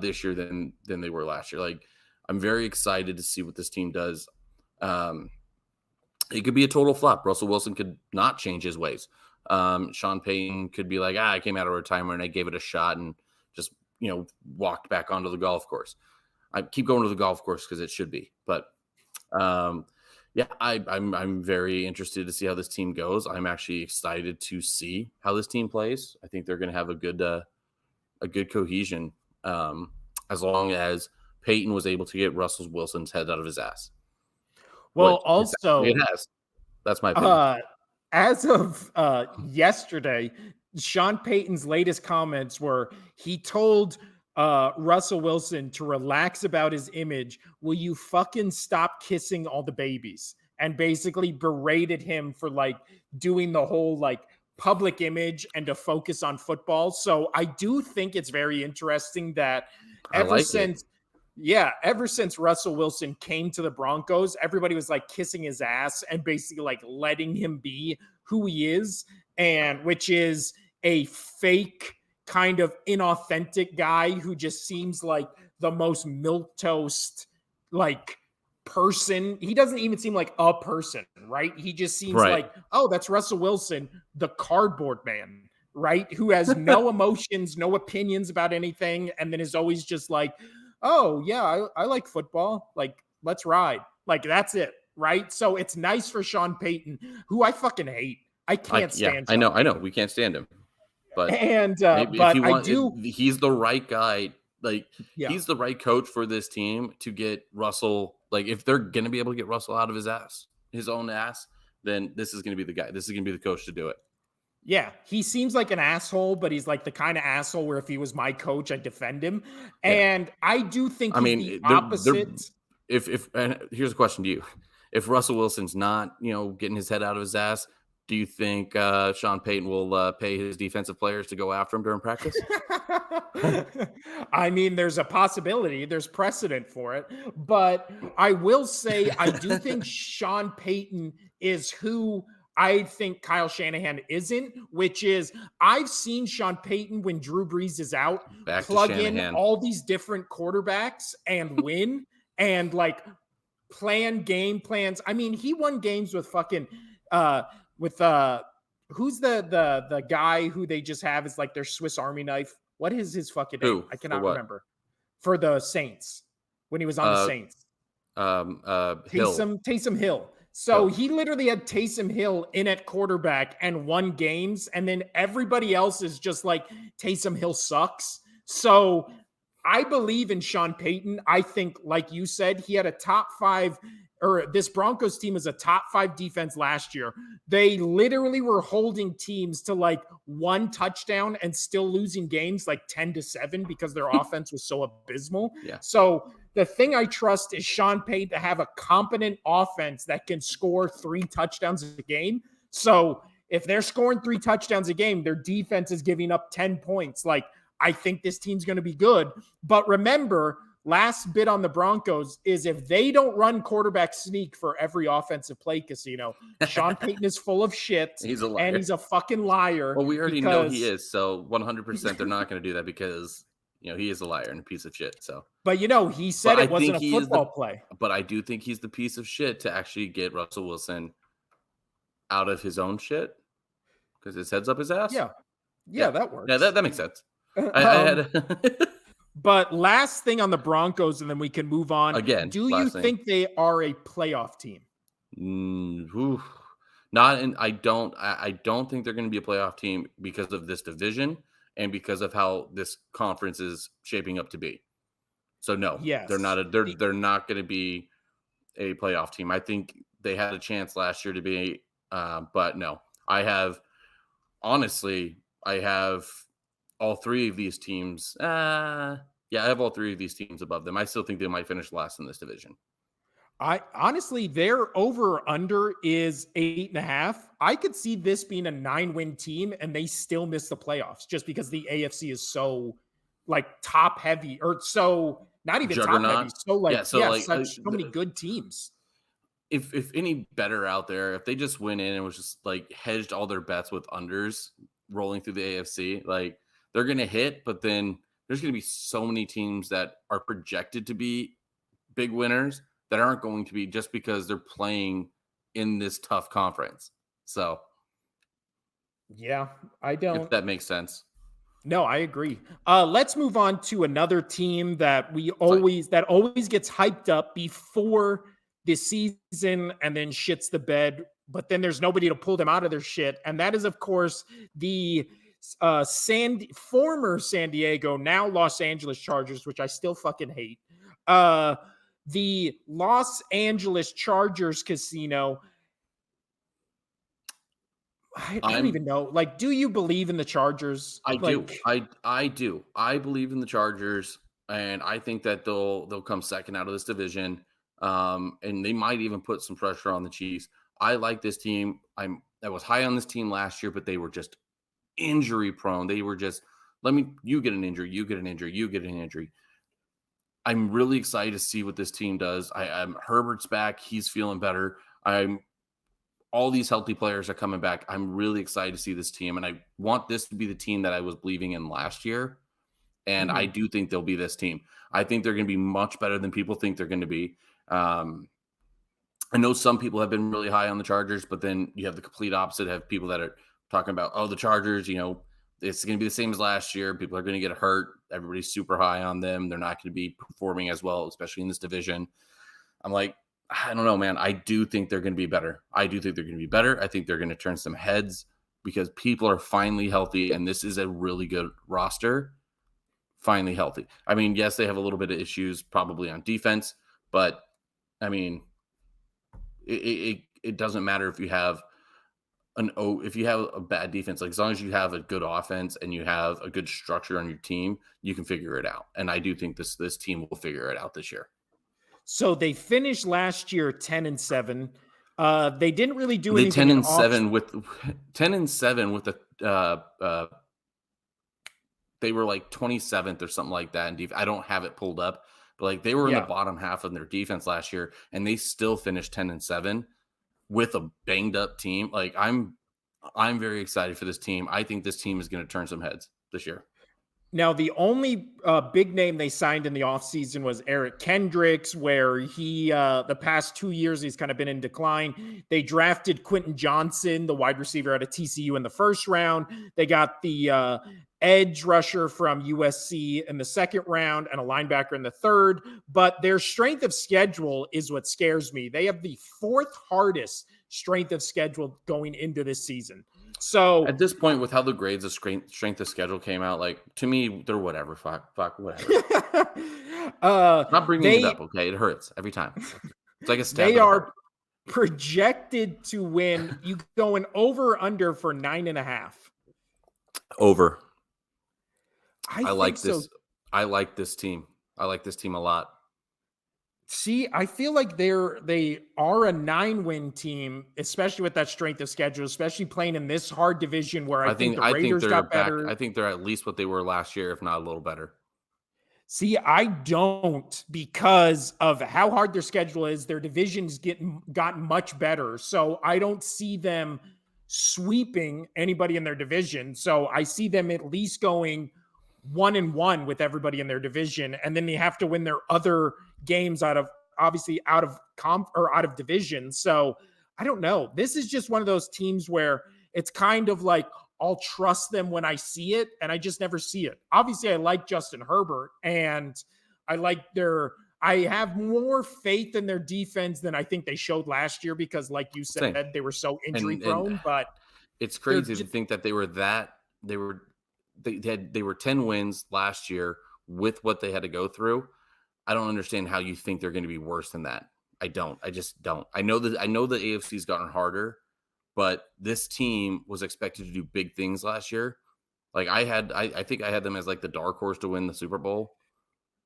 this year than they were last year. Like, I'm very excited to see what this team does. It could be a total flop. Russell Wilson could not change his ways. Sean Payton could be like, I came out of retirement and I gave it a shot and just, walked back onto the golf course. I keep going to the golf course because it should be. But yeah, I'm very interested to see how this team goes. I'm actually excited to see how this team plays. I think they're going to have a good cohesion, as long as Peyton was able to get Russell Wilson's head out of his ass. Well, also, it has. That's my opinion. As of yesterday, Sean Payton's latest comments were he told Russell Wilson to relax about his image. Will you fucking stop kissing all the babies? And basically berated him for like doing the whole like public image and to focus on football. So I do think it's very interesting that ever since Russell Wilson came to the Broncos, everybody was like kissing his ass and basically like letting him be who he is, and which is a fake kind of inauthentic guy who just seems like the most milquetoast like person. He doesn't even seem like a person, right? He just seems like, oh, that's Russell Wilson, the cardboard man, right? Who has no emotions, no opinions about anything, and then is always just like, oh, yeah, I like football. Like, let's ride. Like, that's it, right? So it's nice for Sean Payton, who I fucking hate. I can't stand him. I know. We can't stand him. But he's the right guy. Like, he's the right coach for this team to get Russell. Like, if they're going to be able to get Russell out of his own ass, then this is going to be the guy. This is going to be the coach to do it. Yeah, he seems like an asshole, but he's like the kind of asshole where if he was my coach, I'd defend him. And I do think the opposite. And here's a question to you. If Russell Wilson's not, getting his head out of his ass, do you think Sean Payton will pay his defensive players to go after him during practice? I mean, there's a possibility. There's precedent for it. But I will say I do think Sean Payton is who I think Kyle Shanahan isn't, which is I've seen Sean Payton when Drew Brees is out, plug in all these different quarterbacks and win and like plan game plans. I mean, he won games with fucking who's the guy who they just have is like their Swiss Army knife. What is his fucking name? I cannot remember. For the Saints when he was on the Saints. Taysom Hill. So he literally had Taysom Hill in at quarterback and won games. And then everybody else is just like, Taysom Hill sucks. So I believe in Sean Payton. I think, like you said, he had a top 5, or this Broncos team is a top 5 defense last year. They literally were holding teams to like 1 touchdown and still losing games like 10-7 because their offense was so abysmal. Yeah. So the thing I trust is Sean Payton to have a competent offense that can score 3 touchdowns a game. So if they're scoring 3 touchdowns a game, their defense is giving up 10 points. Like, I think this team's going to be good. But remember, last bit on the Broncos is if they don't run quarterback sneak for every offensive play casino, Sean Payton is full of shit. He's a liar. And he's a fucking liar. Well, we already know he is. So 100% they're not going to do that because he is a liar and a piece of shit. So, but he said it wasn't a football play. But I do think he's the piece of shit to actually get Russell Wilson out of his own shit because his head's up his ass. Yeah, that works. Yeah, that makes sense. But last thing on the Broncos, and then we can move on. Again, do you think they are a playoff team? I don't think they're going to be a playoff team because of this division and because of how this conference is shaping up to be. So no, they're not. They're not going to be a playoff team. I think they had a chance last year to be, but no. I have honestly, I have all three of these teams. Yeah, I have all three of these teams above them. I still think they might finish last in this division. I honestly, their over under is 8.5. I could see this being a 9-win team and they still miss the playoffs just because the AFC is so like top heavy or so not even top heavy, Juggernaut. so like, Yeah, so yeah, like such so many good teams. if any better out there, if they just went in and was just like hedged all their bets with unders rolling through the AFC, like they're gonna hit, but then there's gonna be so many teams that are projected to be big winners that aren't going to be just because they're playing in this tough conference. So Yeah, I if don't. that makes sense. No, I agree. Let's move on to another team that It's like always gets hyped up before the season and then shits the bed, but then there's nobody to pull them out of their shit, and that is of course the former San Diego, now Los Angeles Chargers, which I still fucking hate. Uh, the Los Angeles Chargers casino. I don't I'm even know. Like, do you believe in the Chargers? I do. Like, I do. I believe in the Chargers, and I think that they'll come second out of this division. And they might even put some pressure on the Chiefs. I like this team. I was high on this team last year, but they were just injury prone. They were just you get an injury, you get an injury, you get an injury. I'm really excited to see what this team does. I'm Herbert's back. He's feeling better. I'm all these healthy players are coming back. I'm really excited to see this team, and I want this to be the team that I was believing in last year. And I mhm. do think they'll be this team. I think they're going to be much better than people think they're going to be. Um, I know some people have been really high on the Chargers, but then you have the complete opposite. Have people that are talking about, oh, the Chargers, it's going to be the same as last year. People are going to get hurt. Everybody's super high on them. They're not going to be performing as well, especially in this division. I'm like, I don't know, man. I do think they're going to be better. I do think they're going to be better. I think they're going to turn some heads because people are finally healthy, and this is a really good roster. Finally healthy. I mean, yes, they have a little bit of issues probably on defense, but I mean, it doesn't matter if you have if you have a bad defense. Like as long as you have a good offense and you have a good structure on your team, you can figure it out. And I do think this team will figure it out this year. So they finished last year 10-7. They didn't really do They anything 10 in and off. 7 with 10 and 7 with the they were like 27th or something like that in defense. I don't have it pulled up, but like they were in the Yeah. bottom half of their defense last year, and they still finished 10 and 7 with a banged up team. Like I'm very excited for this team. I think this team is going to turn some heads this year. Now, the only big name they signed in the offseason was Eric Kendricks, where the past 2 years, he's kind of been in decline. They drafted Quentin Johnson, the wide receiver out of TCU in the first round. They got the edge rusher from USC in the second round and a linebacker in the third. But their strength of schedule is what scares me. They have the fourth hardest strength of schedule going into this season. So At this point, with how the grades of strength of schedule came out, like to me, they're whatever. Fuck, whatever. Not bringing it they up, okay? It hurts every time. It's like a stab they to the heart. are projected to win. You going over or under for 9.5? Over. I I think like so. this. I like this team. I like this team a lot. See, I feel like they are a 9-win team, especially with that strength of schedule, especially playing in this hard division where I think the I think Raiders they're got back. better. I think they're at least what they were last year, if not a little better. See, I don't because of how hard their schedule is. Their division's gotten much better. So I don't see them sweeping anybody in their division. So I see them at least going 1-1 with everybody in their division. And then they have to win their other games out of comp or out of division. So I don't know. This is just one of those teams where it's kind of like, I'll trust them when I see it, and I just never see it. Obviously, I like Justin Herbert, and I have more faith in their defense than I think they showed last year because, like you Same. said, they were so injury And prone. But it's they're crazy to just, think that they were 10 wins last year with what they had to go through. I don't understand how you think they're going to be worse than that. I don't. I just don't. I know the AFC's gotten harder, but this team was expected to do big things last year. Like I think I had them as like the dark horse to win the Super Bowl,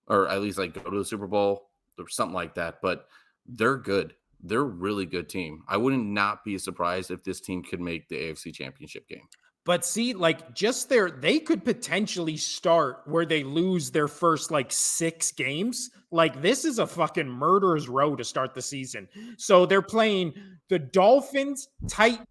or at least like go to the Super Bowl or something like that. But they're good. They're a really good team. I wouldn't not be surprised if this team could make the AFC Championship game. But see, like just they could potentially start where they lose their first like 6 games. Like this is a fucking murderer's row to start the season. So they're playing the Dolphins, Titans,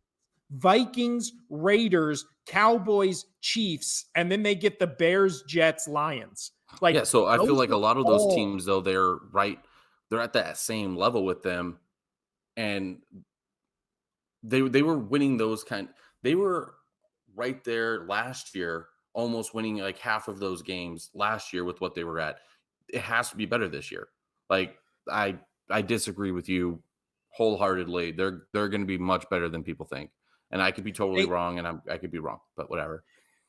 Vikings, Raiders, Cowboys, Chiefs, and then they get the Bears, Jets, Lions. Like Yeah, so I feel those like a are lot of those all teams, though, they're at that same level with them, and they were winning they were right there last year, almost winning like half of those games last year with what they were at. It has to be better this year. Like I disagree with you wholeheartedly. They're going to be much better than people think, and I could be totally they wrong, and I could be wrong, but whatever.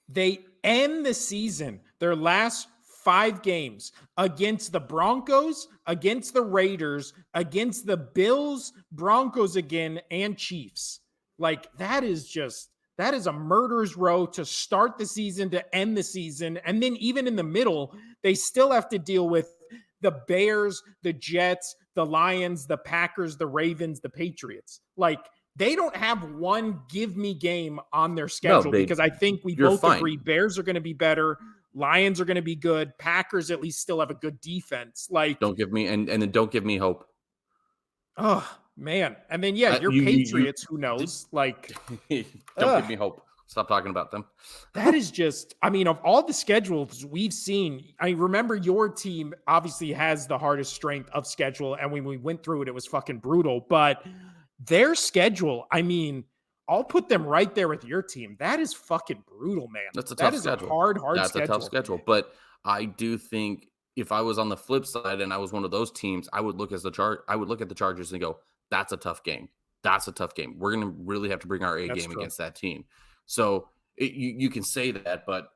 They end the season, their last 5 games against the Broncos, against the Raiders, against the Bills, Broncos again, and Chiefs. Like that is a murderer's row to start the season, to end the season. And then even in the middle, they still have to deal with the Bears, the Jets, the Lions, the Packers, the Ravens, the Patriots. Like they don't have one give me game on their No, schedule because I think we you're both fine. agree Bears are going to be better. Lions are going to be good. Packers at least still have a good defense. Like, Don't give me and then don't give me hope. oh man. And then yeah, your You Patriots, who knows? Like, don't ugh, give me hope. Stop talking about them. that is just, I mean, of all the schedules we've seen, I remember your team obviously has the hardest strength of schedule. And when we went through it, it was fucking brutal. But their schedule, I mean, I'll put them right there with your team. That is fucking brutal, man. That's a That tough is a schedule. hard That's a tough schedule. schedule. But I do think if I was on the flip side and I was one of those teams, I would look at the Chargers and go, that's a tough game. That's a tough game. We're gonna really have to bring our A That's game true. against that team. So you can say that, but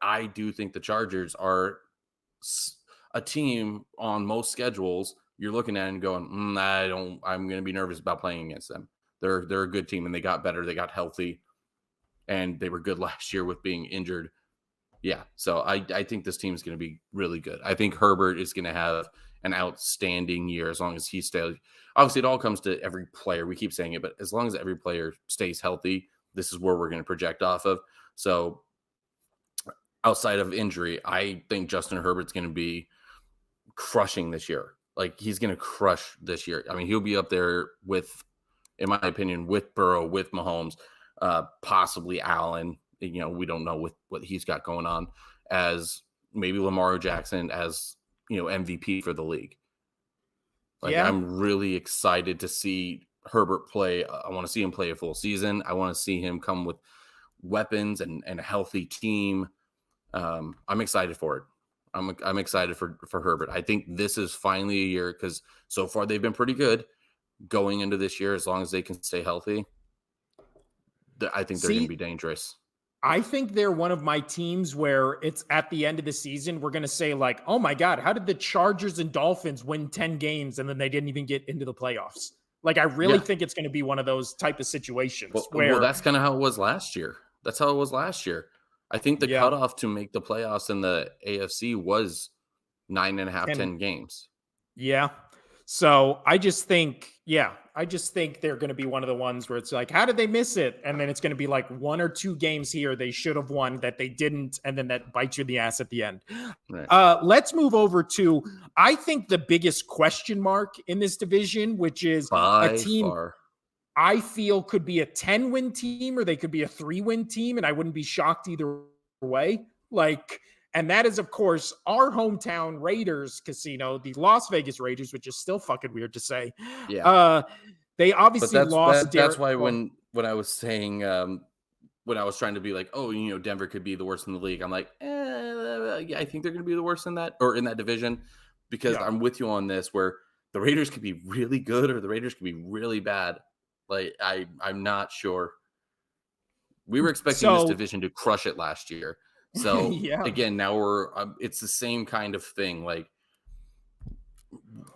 I do think the Chargers are a team on most schedules. You're looking at it and going, I'm going to be nervous about playing against them. They're a good team and they got better. They got healthy and they were good last year with being injured. Yeah. So I think this team is going to be really good. I think Herbert is going to have an outstanding year as long as he stays. Obviously, it all comes to every player. We keep saying it, but as long as every player stays healthy, this is where we're going to project off of. So outside of injury, I think Justin Herbert's going to be crushing this year. Like he's going to crush this year. I mean, he'll be up there with, in my opinion, with Burrow, with Mahomes, possibly Allen. You know, we don't know with what he's got going on, as maybe Lamar Jackson as, you know, MVP for the league. Like Yeah. I'm really excited to see Herbert play. I want to see him play a full season. I want to see him come with weapons and a healthy team. I'm excited for it. I'm excited for Herbert. I think this is finally a year because so far they've been pretty good going into this year. As long as they can stay healthy, I think they're going to be dangerous. I think they're one of my teams where it's at the end of the season, we're going to say like, oh my God, how did the Chargers and Dolphins win 10 games and then they didn't even get into the playoffs? Like, I really think it's going to be one of those type of situations where that's kind of how it was last year. That's how it was last year. I think the cutoff to make the playoffs in the AFC was 9.5, 10 games. Yeah. So I just think they're going to be one of the ones where it's like, how did they miss it? And then it's going to be like 1 or 2 games here they should have won that they didn't, and then that bites you in the ass at the end. Right. Let's move over to, I think, the biggest question mark in this division, which is a team I feel could be a 10-win team or they could be a 3-win team, and I wouldn't be shocked either way. And that is, of course, our hometown Raiders casino, the Las Vegas Raiders, which is still fucking weird to say. Yeah. They obviously lost. That's why when I was saying, when I was trying to be like, oh, you know, Denver could be the worst in the league, I'm like, yeah, I think they're going to be the worst in that division, because I'm with you on this, where the Raiders could be really good or the Raiders could be really bad. Like, I'm not sure. We were expecting this division to crush it last year. So again, now it's the same kind of thing. Like,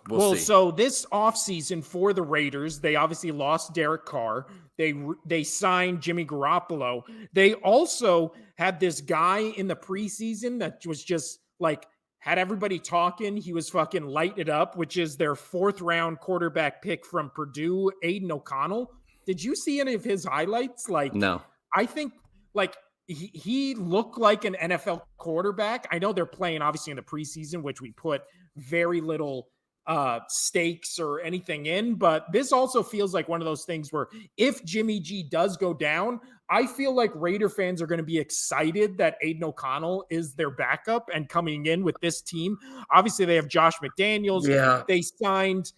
we'll see. So this offseason for the Raiders, they obviously lost Derek Carr. They signed Jimmy Garoppolo. They also had this guy in the preseason that was just like had everybody talking. He was fucking lighting it up, which is their 4th-round quarterback pick from Purdue, Aiden O'Connell. Did you see any of his highlights? Like, No. I think like he looked like an NFL quarterback. I know they're playing obviously in the preseason, which we put very little stakes or anything in, but this also feels like one of those things where if Jimmy G does go down, I feel like Raider fans are going to be excited that Aiden O'Connell is their backup and coming in with this team. Obviously, they have Josh McDaniels. Yeah. They signed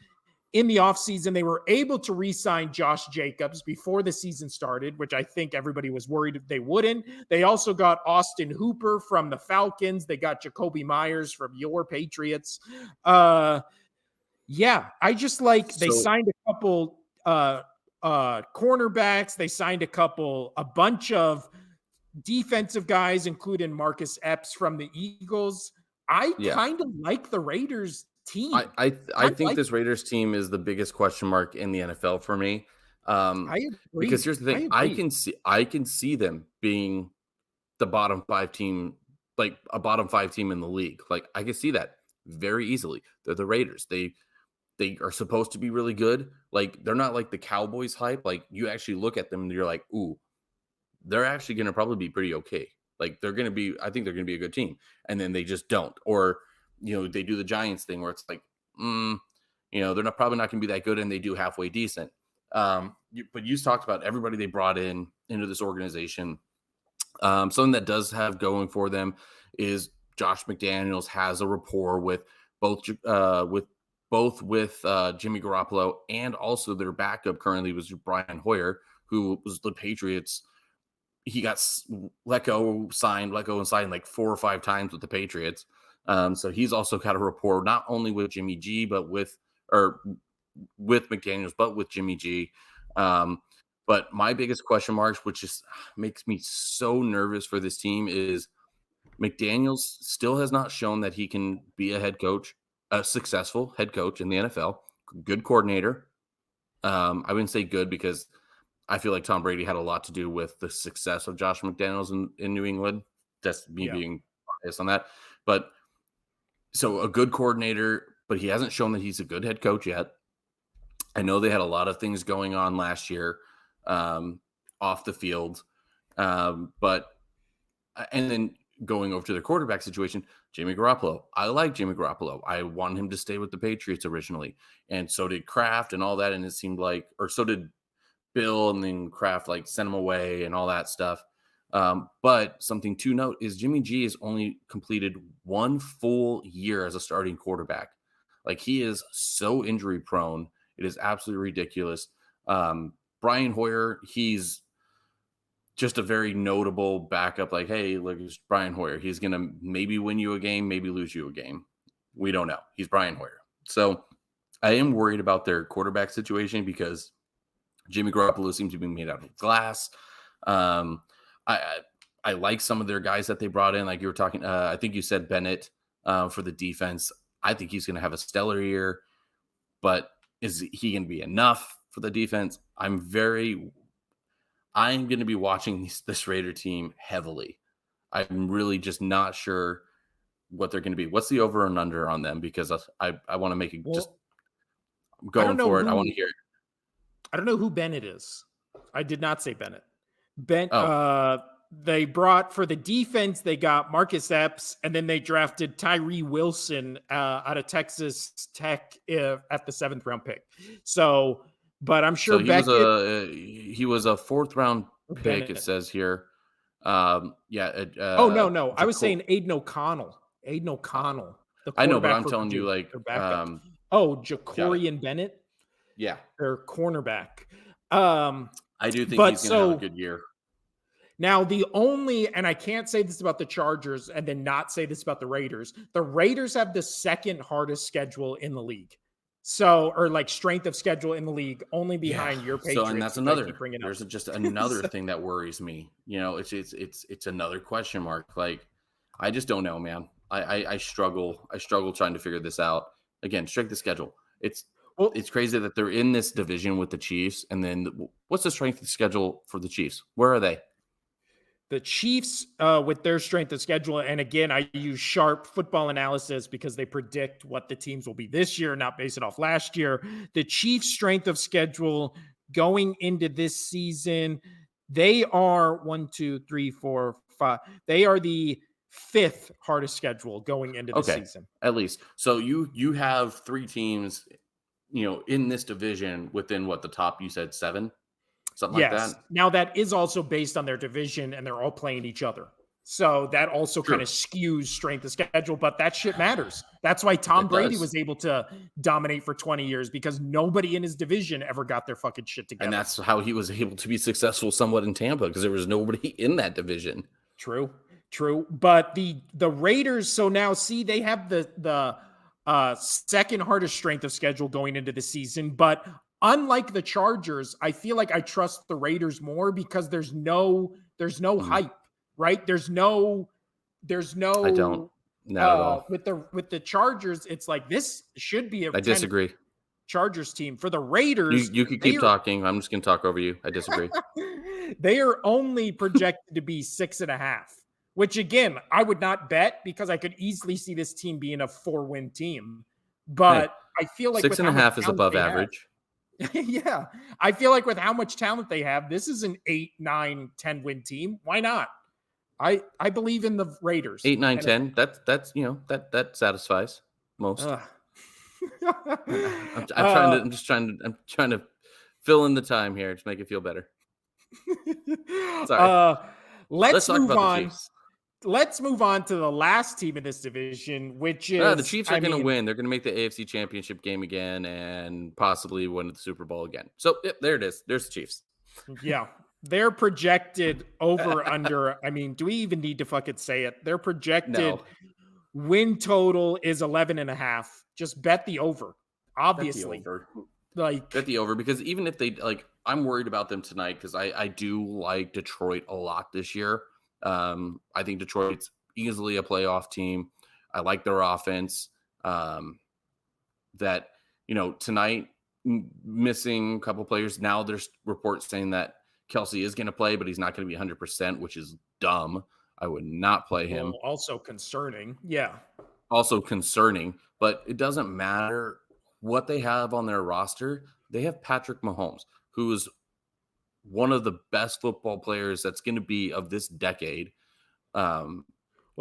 in the offseason, they were able to re-sign Josh Jacobs before the season started, which I think everybody was worried they wouldn't. They also got Austin Hooper from the Falcons. They got Jacoby Myers from your Patriots. Yeah, I just like they signed a couple cornerbacks. They signed a bunch of defensive guys, including Marcus Epps from the Eagles. I kind of like the Raiders team. I think this Raiders team is the biggest question mark in the NFL for me. I agree. Because here's the thing, I can see them being the bottom 5 team, like a bottom 5 team in the league. Like I can see that very easily. They're the Raiders. They are supposed to be really good. Like they're not like the Cowboys hype. Like you actually look at them and you're like, ooh, they're actually going to probably be pretty okay. Like I think they're going to be a good team. And then they just don't. Or, they do the Giants thing where it's like, they're probably not going to be that good and they do halfway decent. But you talked about everybody they brought into this organization. Something that does have going for them is Josh McDaniels has a rapport with both Jimmy Garoppolo and also their backup currently was Brian Hoyer, who was the Patriots. He got let go and signed like 4 or 5 times with the Patriots. So he's also got a rapport not only with Jimmy G, with McDaniels, but with Jimmy G. But my biggest question marks, which just makes me so nervous for this team, is McDaniels still has not shown that he can be a successful head coach in the NFL, good coordinator. I wouldn't say good because I feel like Tom Brady had a lot to do with the success of Josh McDaniels in New England. That's me being biased on that. But so a good coordinator, but he hasn't shown that he's a good head coach yet. I know they had a lot of things going on last year off the field. And then going over to the quarterback situation, Jimmy Garoppolo. I like Jimmy Garoppolo. I wanted him to stay with the Patriots originally. And so did Kraft and all that. And it seemed like, or so did Bill, and then Kraft like sent him away and all that stuff. But something to note is Jimmy G has only completed 1 full year as a starting quarterback. Like he is so injury prone. It is absolutely ridiculous. Brian Hoyer, he's just a very notable backup. Like, hey, look, it's Brian Hoyer. He's going to maybe win you a game, maybe lose you a game. We don't know. He's Brian Hoyer. So I am worried about their quarterback situation because Jimmy Garoppolo seems to be made out of glass. I like some of their guys that they brought in. Like you were talking, I think you said Bennett for the defense. I think he's going to have a stellar year, but is he going to be enough for the defense? I'm going to be watching this Raider team heavily. I'm really just not sure what they're going to be. What's the over and under on them? Because I want to make it just going for it. I want to hear it. I don't know who Bennett is. I did not say Bennett. They brought for the defense, they got Marcus Epps, and then they drafted Tyree Wilson out of Texas Tech at the 7th round pick. So, but I'm sure he was a 4th round pick. Bennett. It says here. No. I was saying Aiden O'Connell. I know, but I'm telling you, like, Jacorian Bennett. Yeah, their cornerback. I do think he's going to have a good year. Now, and I can't say this about the Chargers and then not say this about the Raiders. The Raiders have the 2nd hardest schedule in the league. So, or like strength of schedule in the league, only behind your Patriots. So, and that's another. There's just another thing that worries me. It's another question mark. Like, I just don't know, man. I struggle. I struggle trying to figure this out. Again, strength of schedule. Well, it's crazy that they're in this division with the Chiefs. And then what's the strength of schedule for the Chiefs? Where are they? the Chiefs, with their strength of schedule, and again, I use sharp football analysis because they predict what the teams will be this year, not base it off last year. The Chiefs' strength of schedule going into this season, they are 1, 2, 3, 4, 5. They are the fifth hardest schedule going into the Okay, season. at least. So you have 3 teams, in this division within what the top, you said 7, something like Yes. that. Now that is also based on their division and they're all playing each other. So that also kind True. of skews strength of schedule, but that shit matters. That's why Tom It Brady does. was able to dominate for 20 years because nobody in his division ever got their fucking shit together. And that's how he was able to be successful somewhat in Tampa because there was nobody in that division. True. But the Raiders, so now see, they have the second hardest strength of schedule going into the season, but unlike the Chargers, I feel like I trust the Raiders more because there's no Mhm. hype, right? There's no I don't. Not at all. with the Chargers, it's like this should be a I 10 disagree. Chargers team. For the You Raiders, you could they keep are talking. I'm just gonna talk over you. I disagree. they are only projected to be 6.5, which again, I would not bet because I could easily see this team being a 4-win team. Hey, But I feel like six with and how a much half is talent above they have, average. yeah, I feel like with how much talent they have, this is an 8, 9, 10-win team. Why not? I believe in the Raiders. 8, 9, And 10. That's that satisfies most. uh, I'm trying to. I'm trying to fill in the time here to make it feel better. Sorry. uh, Let's let's talk move about the on. Chiefs. Let's move on to the last team in this division, which The is, Chiefs are I going to mean, win. They're going to make the AFC Championship game again and possibly win the Super Bowl again. So yep, there it is. There's the Chiefs. yeah, they're projected over under. I mean, do we even need to fucking say it? Their projected No, win total is 11.5. Just bet the over. bet the Obviously, over. like, Bet the over because even if they like, I'm worried about them tonight because I do like Detroit a lot this year. I think Detroit's easily a playoff team. I like their offense. That tonight missing a couple players. Now there's reports saying that Kelsey is going to play, but he's not going to be 100%, which is dumb. I would not play him. well, also concerning. Yeah. Also concerning, but it doesn't matter what they have on their roster. They have Patrick Mahomes, who is one of the best football players that's going to be of this decade. Well,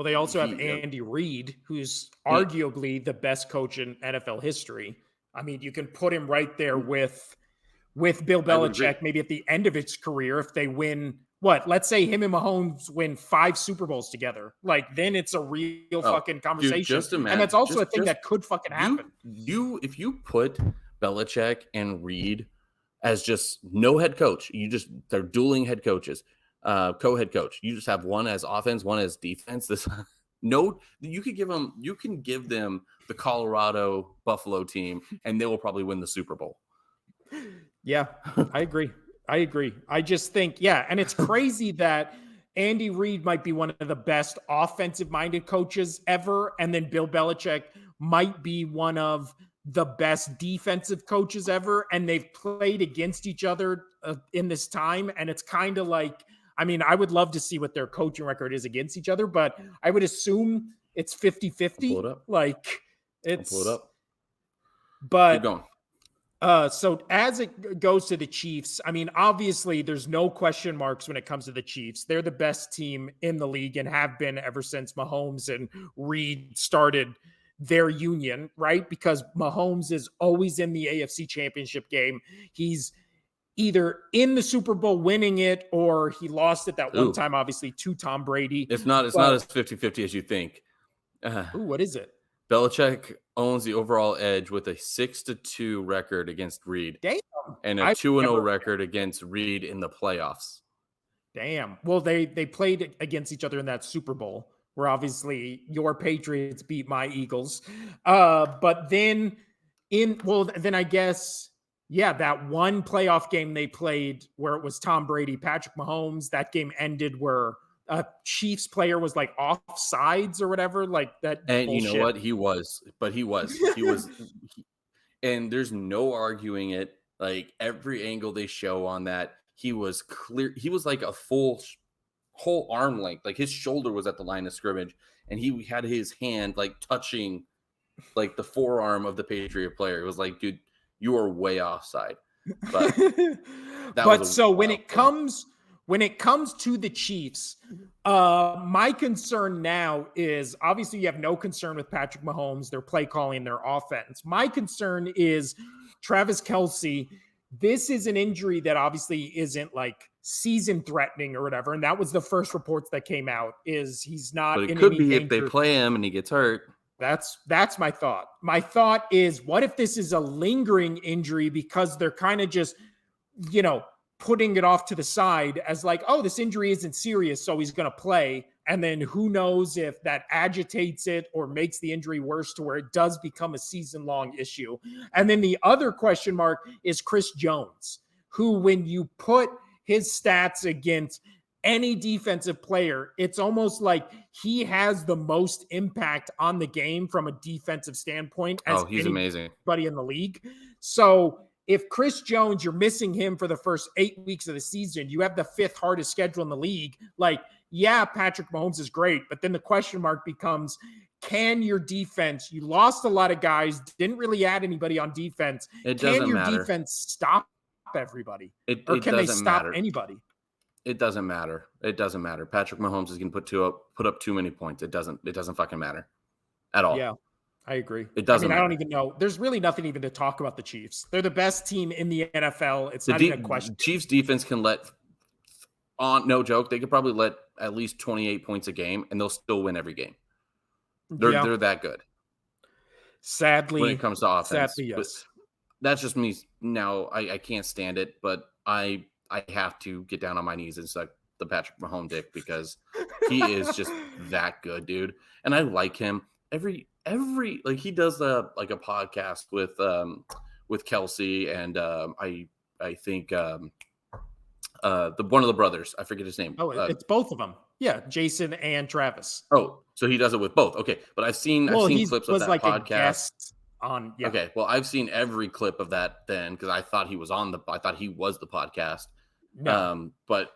they also have He, Andy Reid, who's yeah, arguably the best coach in NFL history. I mean, you can put him right there with Bill I would agree. Belichick, maybe at the end of his career, if they win what, let's say him and Mahomes win 5 Super Bowls together, like then it's a real Oh, fucking dude, conversation. just And imagine. that's also a thing Just that could fucking happen. if you put Belichick and Reed as just no head coach, they're dueling head coaches, co-head coach. You just have one as offense, one as defense. This no, you can give them the Colorado Buffalo team, and they will probably win the Super Bowl. Yeah, I agree. I just think, yeah, and it's crazy that Andy Reid might be one of the best offensive-minded coaches ever, and then Bill Belichick might be one of the best defensive coaches ever, and they've played against each other in this time, and it's kind of like, I mean, I would love to see what their coaching record is against each other, but I would assume it's I'll 50-50. pull it up. Like, I'll pull it it's, up. Keep but going. so as it goes to the Chiefs, I mean, obviously there's no question marks when it comes to the Chiefs. They're the best team in the league and have been ever since Mahomes and Reid started their union, right? Because Mahomes is always in the AFC Championship game. He's either in the Super Bowl winning it or he lost it that one Ooh, time, obviously, to Tom Brady. it's not But, as 50-50 as you think. what is it? Belichick owns the overall edge with a 6-2 record against Reed Damn. and a I've 2-0 never record against Reed in the playoffs. Damn. Well, they played against each other in that Super Bowl, where obviously your Patriots beat my Eagles. But then then I guess, yeah, that one playoff game they played where it was Tom Brady, Patrick Mahomes, that game ended where a Chiefs player was like offsides or whatever, like that And you know bullshit. what? He was. And there's no arguing it. Like every angle they show on that, he was clear. He was like a whole arm length. Like his shoulder was at the line of scrimmage, and he had his hand like touching like the forearm of the Patriot player. It was like, dude, you are way offside. But that But was a so wild play. when it comes to the Chiefs, my concern now is obviously you have no concern with Patrick Mahomes, their play calling, their offense. My concern is Travis Kelce. This is an injury that obviously isn't like season threatening or whatever. And that was the first reports that came out is he's But not it in could any be if they danger. play him and he gets hurt. That's my thought. My thought is, what if this is a lingering injury because they're kind of just, putting it off to the side as like, oh, this injury isn't serious, so he's going to play. And then who knows if that agitates it or makes the injury worse to where it does become a season-long issue. And then the other question mark is Chris Jones, who, when you put his stats against any defensive player, it's almost like he has the most impact on the game from a defensive standpoint as Oh, he's amazing. anybody in the league. So if Chris Jones, you're missing him for the first 8 weeks of the season, you have the 5th hardest schedule in the league. Like, yeah, Patrick Mahomes is great, but then the question mark becomes, can your defense, you lost a lot of guys, didn't really add anybody on defense. It Can doesn't your matter. defense stop everybody? It Can they doesn't stop matter. anybody? It doesn't matter. It doesn't matter. Patrick Mahomes is going to put up too many points. It doesn't fucking matter at all. Yeah, I agree. It doesn't I matter. don't even know. There's really nothing even to talk about the Chiefs. They're the best team in the NFL. It's not even a question. Chiefs defense can no joke, they could probably let at least 28 points a game and they'll still win every game. They're that good. Sadly, when it comes to offense. Sadly, yes. But that's just me. Now I can't stand it, but I have to get down on my knees and suck the Patrick Mahomes dick because he is just that good, dude. And I like him. Every like he does like a podcast with Kelsey and I think the one of the brothers. I forget his name. Oh, it's both of them. Yeah, Jason and Travis. Oh, so he does it with both. Okay, but I've seen clips of that like podcast. A guest on. Yeah. Okay, well, I've seen every clip of that then because I thought he was the podcast. No. But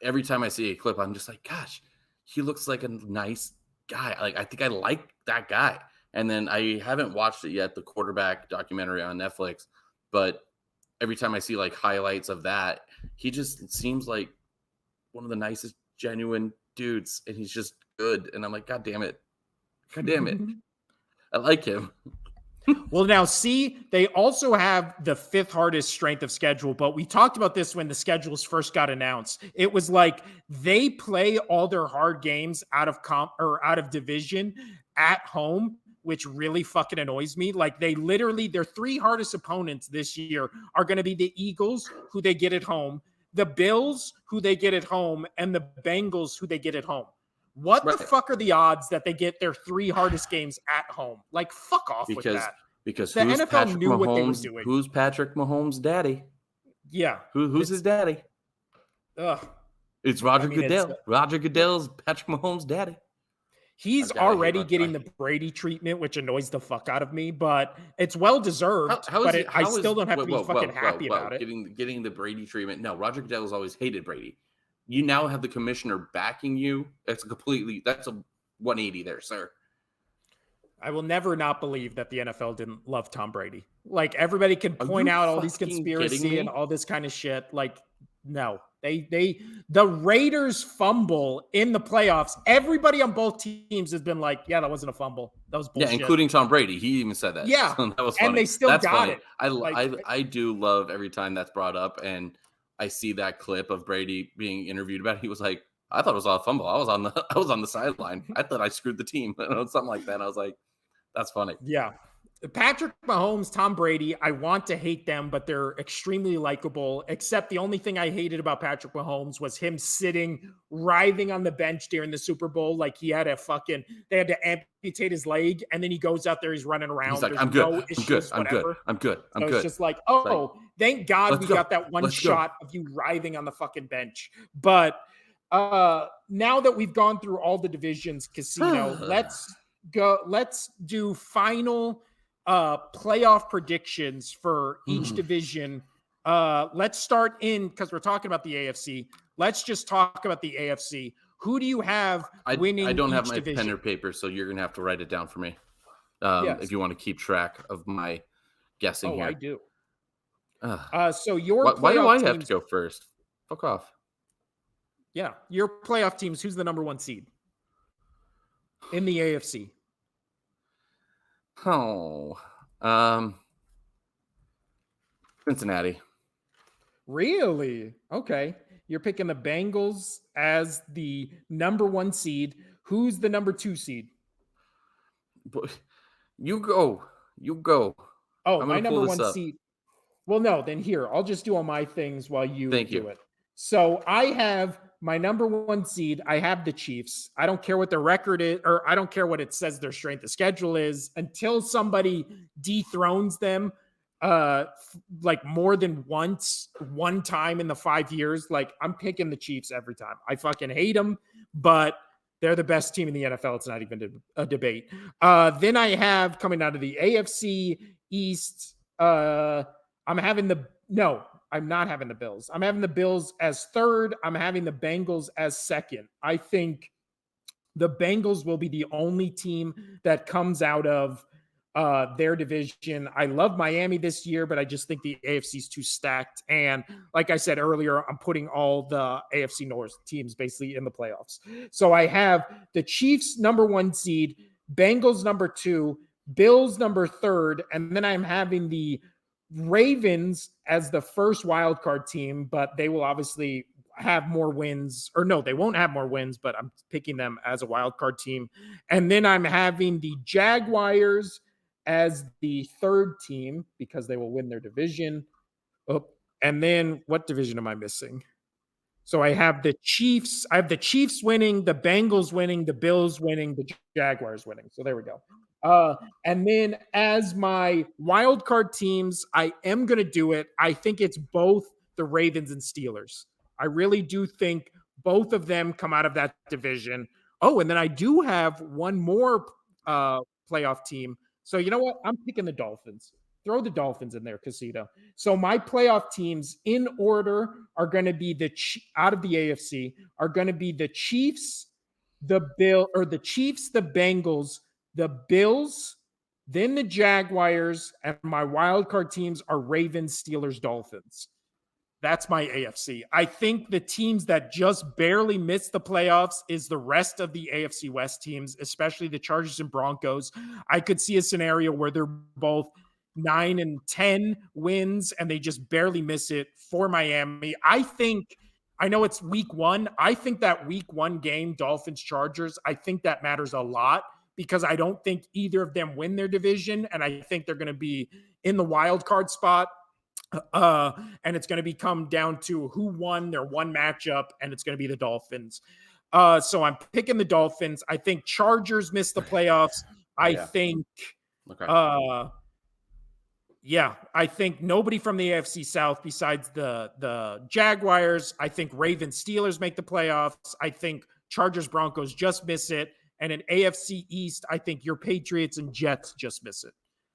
every time I see a clip, I'm just like, gosh, he looks like a nice guy. Like I think I like that guy. And then I haven't watched it yet, the quarterback documentary on Netflix, but every time I see like highlights of that, he just seems like one of the nicest, genuine dudes, and he's just good. And I'm like, God damn it. I like him. Well, now see, they also have the 5th hardest strength of schedule, but we talked about this when the schedules first got announced. It was like they play all their hard games out of division at home, which really fucking annoys me. Like their 3 hardest opponents this year are going to be the Eagles, who they get at home, the Bills, who they get at home, and the Bengals, who they get at home. What the fuck are the odds that they get their 3 hardest games at home? Like, fuck off with that. Because the NFL Patrick knew Mahomes, what they were doing. Who's Patrick Mahomes' daddy? Yeah. Who's his daddy? It's Roger Goodell. Roger Goodell's Patrick Mahomes' daddy. He's already getting the Brady treatment, which annoys the fuck out of me, but it's well deserved. I still don't have to be fucking happy about it. Getting the Brady treatment. No, Roger Goodell has always hated Brady. You now have the commissioner backing you. That's a 180 there, sir. I will never not believe that the NFL didn't love Tom Brady. Like everybody can point out all these conspiracy and all this kind of shit. Like, no, the Raiders fumble in the playoffs. Everybody on both teams has been like, yeah, that wasn't a fumble. That was bullshit. Yeah, including Tom Brady. He even said that. Yeah. So that was funny. And they still got it. I do love every time that's brought up. And I see that clip of Brady being interviewed about it. He was like, I thought it was a fumble. I was on the sideline. I thought I screwed the team. Something like that. I was like, that's funny. Yeah. Patrick Mahomes, Tom Brady, I want to hate them, but they're extremely likable, except the only thing I hated about Patrick Mahomes was him sitting, writhing on the bench during the Super Bowl. Like they had to amputate his leg, and then he goes out there, he's running around. He's like, I'm good. I'm good. It's just like, thank God we got that one shot of you writhing on the fucking bench. But now that we've gone through all the divisions, Casino, let's do final playoff predictions for each Mm. division. Let's start in because we're talking about the AFC. Let's just talk about the AFC. Who do you have I winning don't have each my pen or division? paper, so you're gonna have to write it down for me. If Yes. you want to keep track of my guessing Oh, I here. do. Ugh. So your Why do playoff I have to teams, go first? Fuck off. yeah, your playoff teams. Who's the number one seed in the AFC? Oh, um, Cincinnati. Really? Okay. You're picking the Bengals as the number one seed. Who's the number two seed? You go. You go. Oh, I'm my gonna pull number this one up. seed. Well, no, then here, I'll just do all my things while you Thank you. do it. So I have my number one seed. I have the Chiefs. I don't care what their record is, or I don't care what it says their strength of schedule is until somebody dethrones them like more than once, one time in the 5 years. Like I'm picking the Chiefs every time. I fucking hate them, but they're the best team in the NFL. It's not even a debate. Then I have coming out of the AFC East. I'm having the no, I'm not having the Bills. I'm having the Bills as third. I'm having the Bengals as second. I think the Bengals will be the only team that comes out of their division. I love Miami this year, but I just think the AFC is too stacked. And like I said earlier, I'm putting all the AFC North teams basically in the playoffs. So I have the Chiefs number one seed, Bengals number two, Bills number third, and then I'm having the Ravens as the first wild card team, but they will obviously have more wins, or no, they won't have more wins, but I'm picking them as a wild card team. And then I'm having the Jaguars as the third team because they will win their division. Oh, and then what division am I missing? So I have the Chiefs. I have the Chiefs winning, the Bengals winning, the Bills winning, the Jaguars winning. So there we go. And then as my wild card teams, I am going to do it. I think it's both the Ravens and Steelers. I really do think both of them come out of that division. Oh, and then I do have one more playoff team. So you know what? I'm picking the Dolphins. Throw the Dolphins in there, Casito. So my playoff teams in order are going to be out of the AFC are going to be the Chiefs, the Chiefs, the Bengals, the Bills, then the Jaguars, and my wild card teams are Ravens, Steelers, Dolphins. That's my AFC. I think the teams that just barely missed the playoffs is the rest of the AFC West teams, especially the Chargers and Broncos. I could see a scenario where they're both 9 and 10 wins and they just barely miss it for Miami. I know it's week one. I think that week one game, Dolphins Chargers, I think that matters a lot because I don't think either of them win their division. And I think they're going to be in the wild card spot. And it's going to become down to who won their one matchup, and it's going to be the Dolphins. So I'm picking the Dolphins. I think Chargers missed the playoffs. I think, Okay. I think nobody from the AFC South besides the Jaguars. I think Ravens Steelers make the playoffs. I think Chargers Broncos just miss it, and in AFC East, I think your Patriots and Jets just miss it.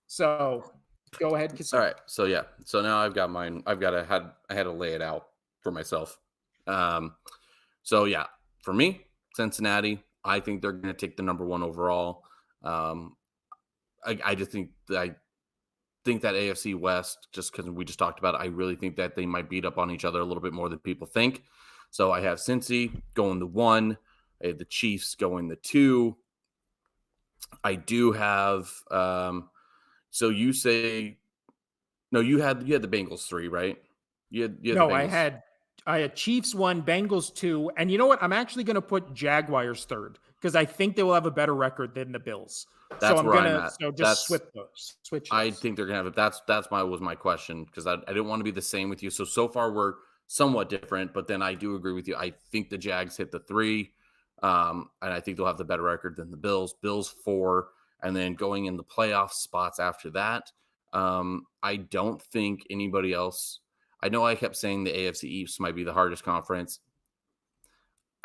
So go ahead, Casino. All right. So yeah. So now I've got mine. I had to lay it out for myself. So yeah, for me, Cincinnati, I think they're going to take the number one overall. I just think that AFC West, just because we just talked about it, I really think that they might beat up on each other a little bit more than people think. So I have Cincy going to 1. I have the Chiefs going to 2. I do have so you say no, you had the Bengals 3, right? You had the No, Bengals. I had Chiefs 1, Bengals 2, and you know what? I'm actually going to put Jaguars third because I think they will have a better record than the Bills. That's where I'm at. Just switch those. I think they're gonna have it. That's my question because I didn't want to be the same with you. So far we're somewhat different, but then I do agree with you. I think the Jags hit the 3, and I think they'll have the better record than the Bills. Bills 4, and then going in the playoff spots after that. I don't think anybody else. I know I kept saying the AFC East might be the hardest conference.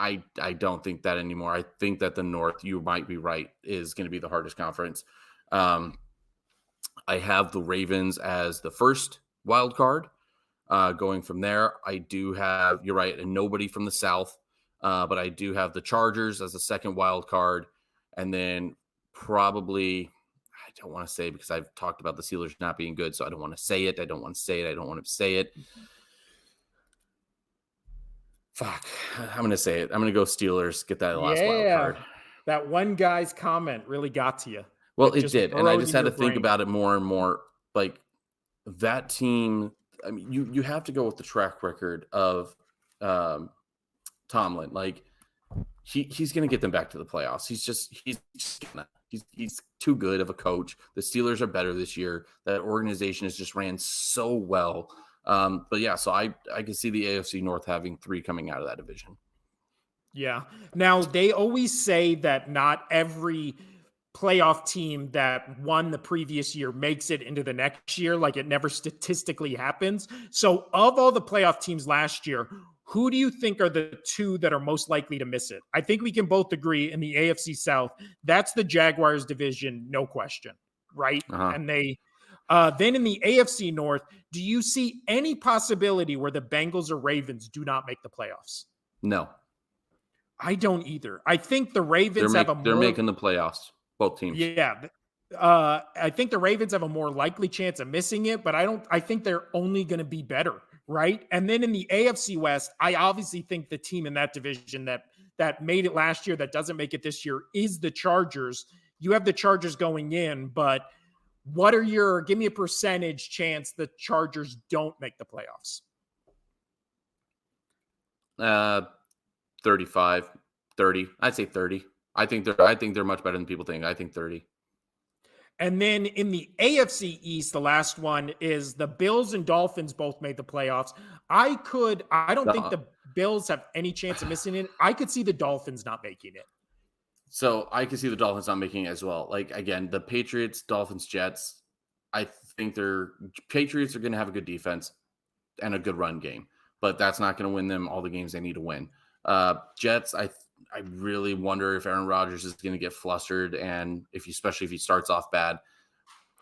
I don't think that anymore. I think that the North, you might be right, is going to be the hardest conference. I have the Ravens as the first wild card. Going from there, I do have, you're right, and nobody from the South, but I do have the Chargers as the second wild card. And then probably, I don't want to say because I've talked about the Steelers not being good, so I don't want to say it. I don't want to say it. I don't want to say it. Fuck, I'm going to say it. I'm going to go Steelers, get that last wild card. That one guy's comment really got to you. Well, it did. And I just had to think about it more and more. Like that team, I mean, you have to go with the track record of Tomlin. Like he's going to get them back to the playoffs. He's too good of a coach. The Steelers are better this year. That organization has just ran so well. But yeah, so I can see the AFC North having 3 coming out of that division. Yeah. Now they always say that not every playoff team that won the previous year makes it into the next year. Like it never statistically happens. So of all the playoff teams last year, who do you think are the 2 that are most likely to miss it? I think we can both agree in the AFC South, that's the Jaguars division, no question, right? Uh-huh. And they then in the AFC North, do you see any possibility where the Bengals or Ravens do not make the playoffs? No. I don't either. I think the Ravens they're making the playoffs, both teams. Yeah. I think the Ravens have a more likely chance of missing it, but I think they're only going to be better, right? And then in the AFC West, I obviously think the team in that division that made it last year, that doesn't make it this year, is the Chargers. You have the Chargers going in, but give me a percentage chance the Chargers don't make the playoffs? 35, 30. I'd say 30. I think they're much better than people think. I think 30. And then in the AFC East, the last one is the Bills and Dolphins both made the playoffs. I don't think the Bills have any chance of missing it. I could see the Dolphins not making it. So I can see the Dolphins not making it as well. Like, again, the Patriots, Dolphins, Jets, I think Patriots are going to have a good defense and a good run game, but that's not going to win them all the games they need to win. Jets, I really wonder if Aaron Rodgers is going to get flustered, and especially if he starts off bad.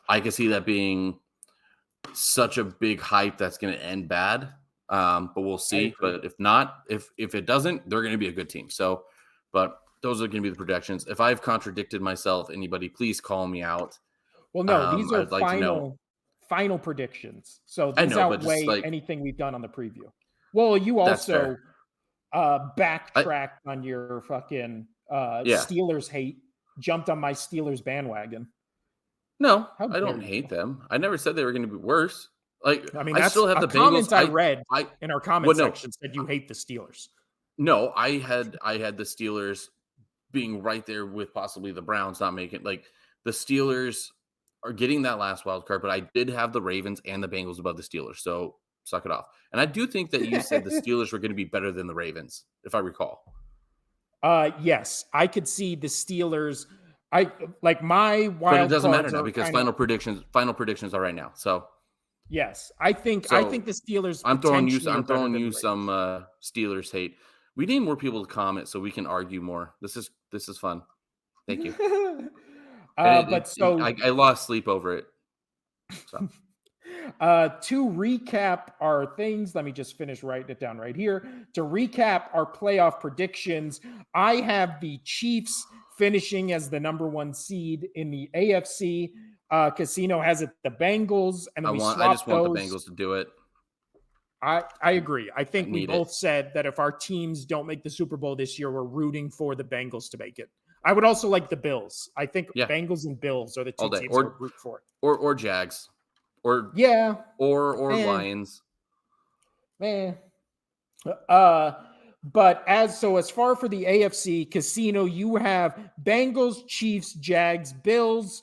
I can see that being such a big hype that's going to end bad, but we'll see. But if not, if it doesn't, they're going to be a good team. So, but those are going to be the projections. If I've contradicted myself, anybody, please call me out. Well, no, these are final predictions. So these outweigh anything we've done on the preview. Well, you also backtracked on your fucking Steelers hate, jumped on my Steelers bandwagon. No, I don't hate them. I never said they were going to be worse. Like, I mean, I still have the comments Bengals. I read in our comment section said you hate the Steelers. No, I had the Steelers being right there with possibly the Browns not making. Like, the Steelers are getting that last wild card, but I did have the Ravens and the Bengals above the Steelers. So suck it off. And I do think that you said the Steelers were going to be better than the Ravens, if I recall. Yes, I could see the Steelers. I like my wild. But it doesn't matter now because final predictions are right now. So yes, I think the Steelers. I'm throwing you some Steelers hate. We need more people to comment so we can argue more. This is fun. Thank you. I lost sleep over it. So. To recap our things, let me just write it down right here. To recap our playoff predictions, I have the Chiefs finishing as the number 1 seed in the AFC. Casino has it the Bengals, and then I just want the Bengals to do it. I agree. I think we both said that if our teams don't make the Super Bowl this year, we're rooting for the Bengals to make it. I would also like the Bills. I think Bengals and Bills are the 2 teams I would root for. Or Jags. Or Lions. Man. But as far for the AFC, Casino, you have Bengals, Chiefs, Jags, Bills,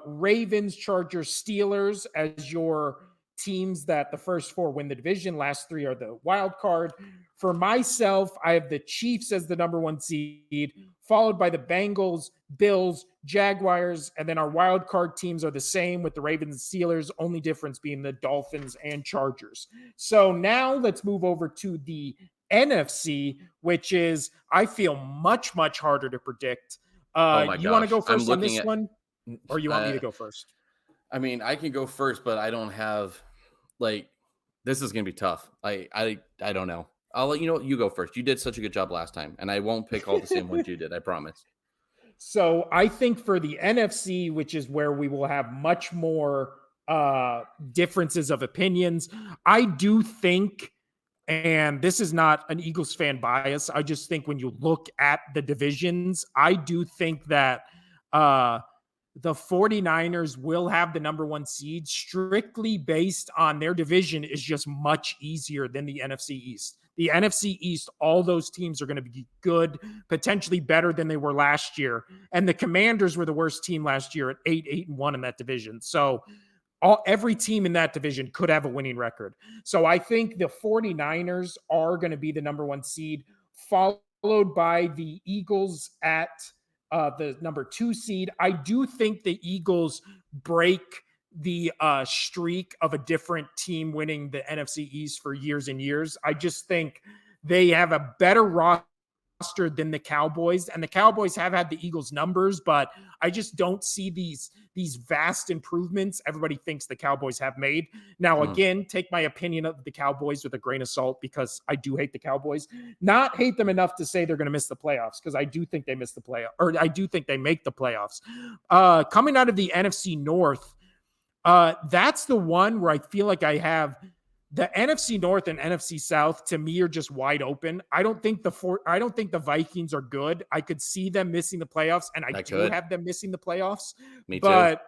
Ravens, Chargers, Steelers as your teams that the first 4 win the division. Last 3 are the wild card. For myself, I have the Chiefs as the number 1 seed, followed by the Bengals, Bills, Jaguars, and then our wild card teams are the same with the Ravens and Steelers, only difference being the Dolphins and Chargers. So now let's move over to the NFC, which is, I feel, much, much harder to predict. You want to go first on this one? Or you want me to go first? I mean, I can go first, but I don't have like this is gonna be tough. I don't know. I'll let you know. You go first. You did such a good job last time, and I won't pick all the same ones you did. I promise. So I think for the NFC, which is where we will have much more differences of opinions, I do think, and this is not an Eagles fan bias, I just think when you look at the divisions, I do think that uh the 49ers will have the number one seed strictly based on their division is just much easier than the NFC East. The NFC East, all those teams are going to be good, potentially better than they were last year. And the Commanders were the worst team last year at 8-1 in that division. So every team in that division could have a winning record. So I think the 49ers are going to be the number one seed, followed by the Eagles at the number two seed. I do think the Eagles break the streak of a different team winning the NFC East for years and years. I just think they have a better roster than the Cowboys, and the Cowboys have had the Eagles numbers, but I just don't see these vast improvements everybody thinks the Cowboys have made. Now, Mm, again, take my opinion of the Cowboys with a grain of salt because I do hate the Cowboys. Not hate them enough to say they're going to miss the playoffs because I do think they miss the playoff, or I do think they make the playoffs. Coming out of the NFC North, that's the one where I feel like I have the NFC North and NFC South to me are just wide open. I don't think the Vikings are good. I could see them missing the playoffs, and I I do could. have them missing the playoffs. Me too. But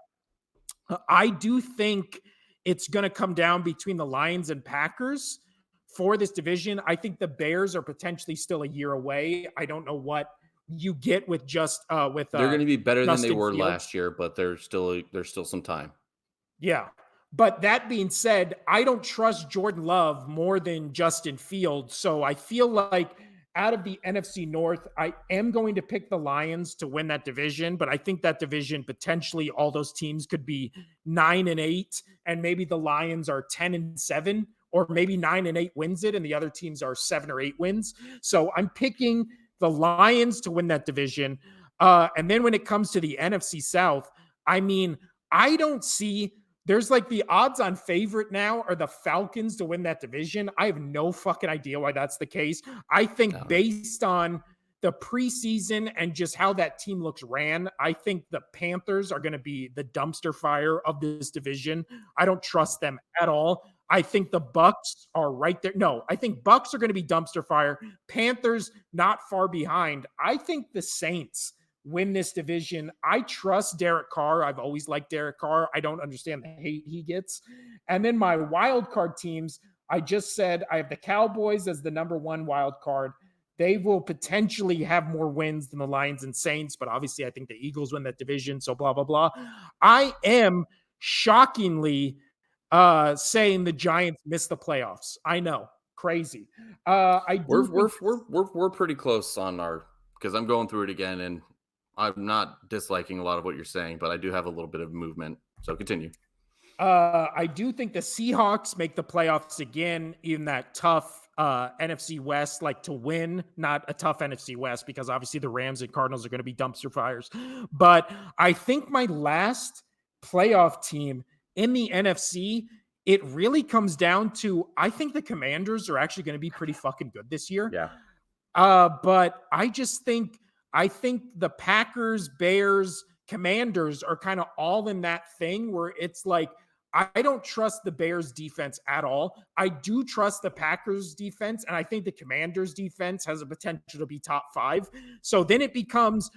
I do think it's going to come down between the Lions and Packers for this division. I think the Bears are potentially still a year away. I don't know what you get with They're going to be better than they Justin were Fields. last year, but there's still some time. Yeah. But that being said, I don't trust Jordan Love more than Justin Fields. So I feel like out of the NFC North, I am going to pick the Lions to win that division. But I think that division potentially all those teams could be 9-8, and maybe the Lions are 10-7, or maybe 9-8 wins it, and the other teams are 7 or 8 wins. So I'm picking the Lions to win that division. And then when it comes to the NFC South, I mean, I don't see there's like the odds on favorite now are the Falcons to win that division. I have no fucking idea why that's the case. I think No. based on the preseason and just how that team looks ran, I think the Panthers are going to be the dumpster fire of this division. I don't trust them at all. I think the Bucks are right there. No, I think Bucks are going to be dumpster fire. Panthers not far behind. I think the Saints win this division. I trust Derek Carr. I've always liked Derek Carr. I don't understand the hate he gets. And then my wild card teams, I just said I have the Cowboys as the number one wild card. They will potentially have more wins than the Lions and Saints, but obviously I think the Eagles win that division. So blah, blah, blah. I am shockingly saying the Giants miss the playoffs. I know. Crazy. I We're do we're think we're we're we're pretty close on our because I'm going through it again and I'm not disliking a lot of what you're saying, but I do have a little bit of movement. So continue. I do think the Seahawks make the playoffs again in that tough NFC West, like to win, not a tough NFC West, because obviously the Rams and Cardinals are going to be dumpster fires. But I think my last playoff team in the NFC, it really comes down to I think the Commanders are actually going to be pretty fucking good this year. Yeah. But I think the Packers, Bears, Commanders are kind of all in that thing where it's like I don't trust the Bears defense at all. I do trust the Packers defense, and I think the Commanders defense has a potential to be top five. So then it becomes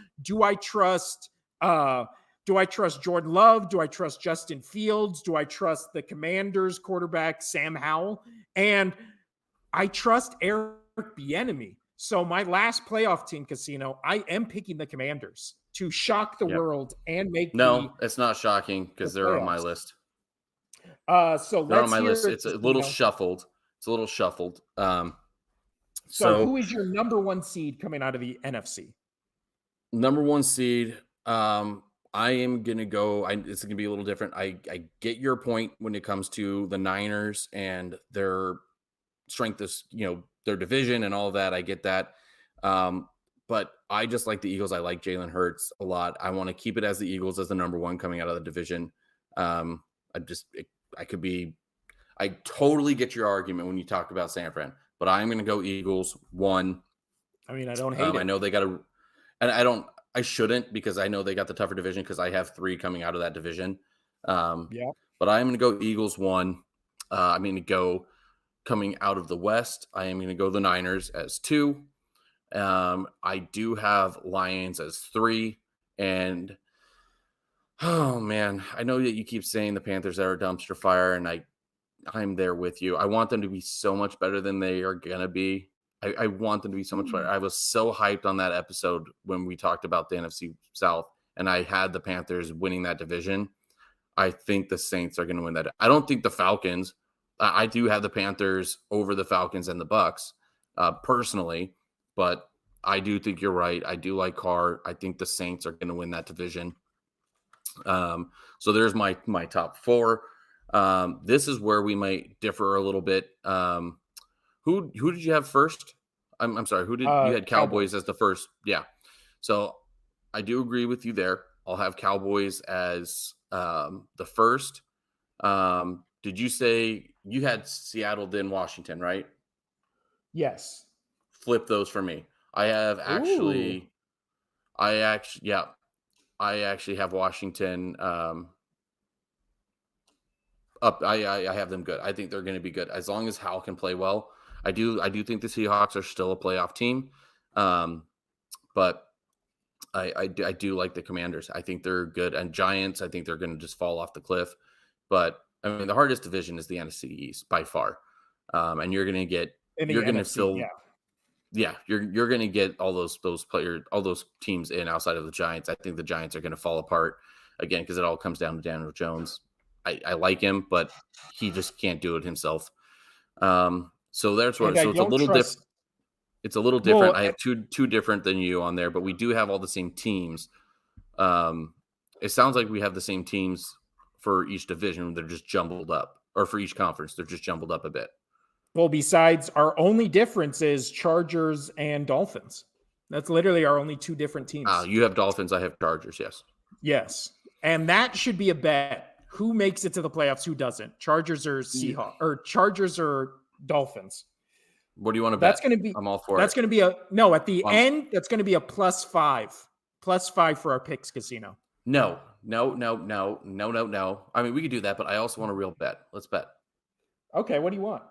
uh do I trust Jordan Love? Do I trust Justin Fields? Do I trust the Commanders quarterback Sam Howell? And I trust Eric Bieniemy. So my last playoff team, Casino, I am picking the Commanders to shock the Yep. world and make No, it's not shocking the because they're on my playoffs. list. So They're on let's my hear list. it, It's a little Casino. shuffled. It's a little shuffled. So So who is your number one seed coming out of the NFC? number one seed. I am gonna go. It's gonna be a little different. I get your point when it comes to the Niners and their strength is their division and all of that. I get that. But I just like the Eagles. I like Jalen Hurts a lot. I want to keep it as the Eagles as the number one coming out of the division. I just I could be. I totally get your argument when you talk about San Fran, but I'm going to go Eagles 1. I mean, I don't hate I it. know they got to, and I don't. I shouldn't because I know they got the tougher division because I have 3 coming out of that division. Yeah. But I'm going to go Eagles 1. I'm going to go coming out of the West. I am going to go the Niners as 2. I do have Lions as 3. And oh man, I know that you keep saying the Panthers are a dumpster fire, and I'm there with you. I want them to be so much better than they are gonna be. I want them to be so much better. I was so hyped on that episode when we talked about the NFC South, and I had the Panthers winning that division. I think the Saints are going to win that. I don't think the Falcons. I do have the Panthers over the Falcons and the Bucks, personally, but I do think you're right. I do like Carr. I think the Saints are going to win that division. So there's my top 4. This is where we might differ a little bit. Who did you have first? I'm sorry. Who did you had Cowboys as the first? Yeah. So I do agree with you there. I'll have Cowboys as the first. Did you say you had Seattle, then Washington, right? Yes. Flip those for me. I have actually. Ooh. I actually have Washington up. I have them good. I think they're going to be good as long as Hal can play well. I do think the Seahawks are still a playoff team, but I do like the Commanders. I think they're good, and Giants. I think they're going to just fall off the cliff. But I mean, the hardest division is the NFC East by far, and you're going to get you're going to fill. Yeah, you're going to get all those players, all those teams in outside of the Giants. I think the Giants are going to fall apart again because it all comes down to Daniel Jones. I like him, but he just can't do it himself. So that's what. So it's a little different. It's a little different. I have two different than you on there, but we do have all the same teams. It sounds like we have the same teams for each division. They're just jumbled up, or for each conference, they're just jumbled up a bit. Well, besides, our only difference is Chargers and Dolphins. That's literally our only 2 different teams. You have Dolphins. I have Chargers. Yes. Yes. And that should be a bet. Who makes it to the playoffs? Who doesn't? Chargers or Seahawks, or Chargers or Dolphins? What do you want to bet? That's going to be. I'm all for that's it. going to be at the end. That's going to be a +5 for our picks casino. No. I mean, we could do that, but I also want a real bet. Let's bet. Okay. What do you want?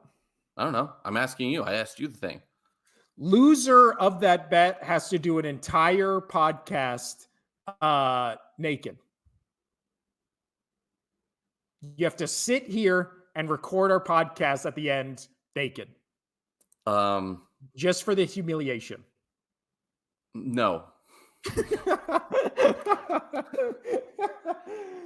I don't know. I'm asking you. I asked you the thing. Loser of that bet has to do an entire podcast naked. You have to sit here and record our podcast at the end naked. Just for the humiliation. No.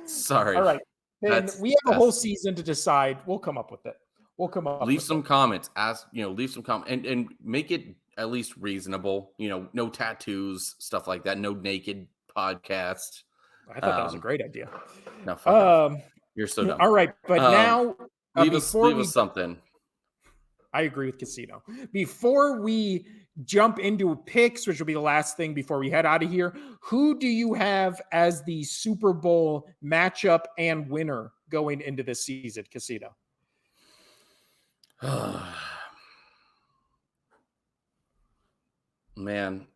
Sorry. All right. Then we have a whole season to decide. We'll come up with it. Leave some comments. Leave some comments and make it at least reasonable. No tattoos, stuff like that. No naked podcast. I thought that was a great idea. No, fuck off. You're so dumb. All right, but now leave us something. I agree with Casino. Before we jump into picks, which will be the last thing before we head out of here, who do you have as the Super Bowl matchup and winner going into this season, Casino? Man,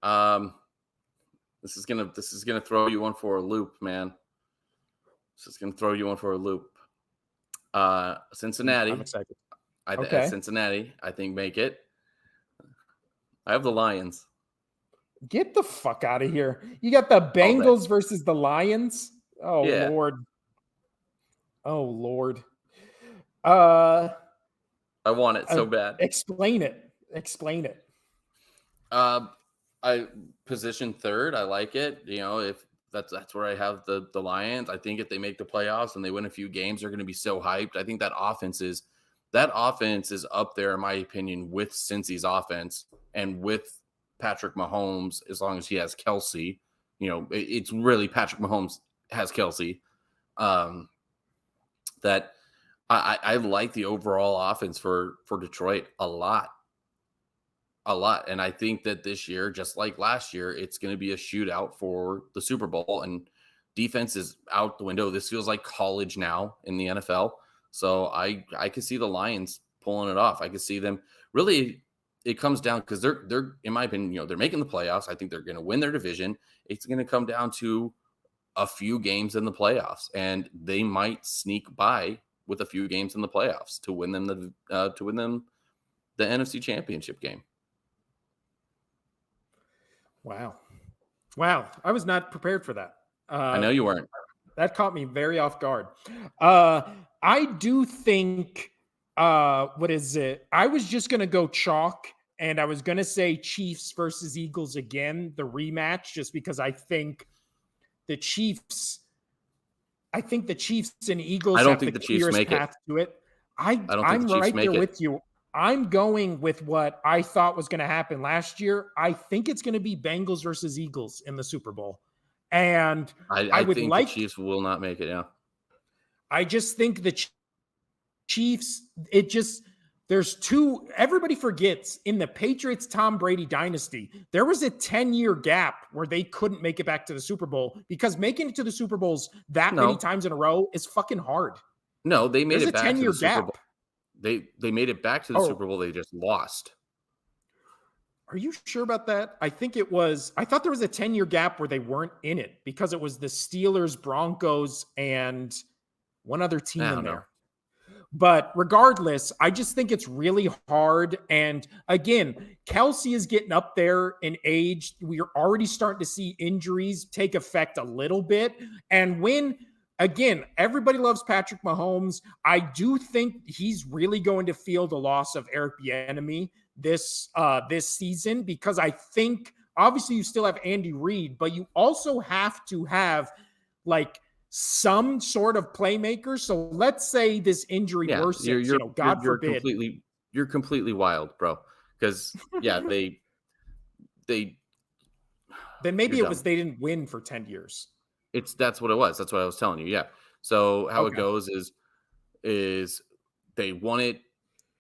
this is gonna throw you one for a loop, man. Cincinnati. I'm excited. Cincinnati, I think, make it. I have the Lions. Get the fuck out of here. You got the Bengals versus the Lions? Oh, yeah. Lord. Oh, Lord. I want it so bad. Explain it. I position third. I like it. If that's where I have the Lions. I think if they make the playoffs and they win a few games, they're going to be so hyped. I think that offense is up there, in my opinion, with Cincy's offense and with Patrick Mahomes, as long as he has Kelsey. It's really Patrick Mahomes has Kelsey. That I like the overall offense for Detroit a lot. And I think that this year, just like last year, it's going to be a shootout for the Super Bowl. And defense is out the window. This feels like college now in the NFL. So I could see the Lions pulling it off. I could see them really. It comes down because they're in my opinion, they're making the playoffs. I think they're going to win their division. It's going to come down to a few games in the playoffs, and they might sneak by with a few games in the playoffs to win them the NFC Championship game. Wow. I was not prepared for that. I know you weren't. That caught me very off guard. I do think, what is it? I was just going to go chalk, and I was going to say Chiefs versus Eagles again, the rematch, just because I think the Chiefs and Eagles I don't have think the the Chiefs clearest make it. path to it. I'm the Chiefs right make there it. with you. I'm going with what I thought was going to happen last year. I think it's going to be Bengals versus Eagles in the Super Bowl. And I think the Chiefs will not make it, yeah. I just think the Chiefs, everybody forgets in the Patriots Tom Brady dynasty, there was a 10-year gap where they couldn't make it back to the Super Bowl because making it to the Super Bowls many times in a row is fucking hard. No, they made it back to the Super Bowl. They made it back to the Super Bowl. They just lost. Are you sure about that? I thought there was a 10-year gap where they weren't in it because it was the Steelers, Broncos, and one other team in there. But regardless, I just think it's really hard. And again, Kelsey is getting up there in age. We are already starting to see injuries take effect a little bit. And again, everybody loves Patrick Mahomes. I do think he's really going to feel the loss of Eric Bieniemy this season because I think obviously you still have Andy Reid, but you also have to have like some sort of playmaker. So let's say this injury worsens, God forbid. You're completely wild, bro. Because they then maybe it was they didn't win for 10 years. That's what it was. That's what I was telling you. Yeah. So how it goes is they won it.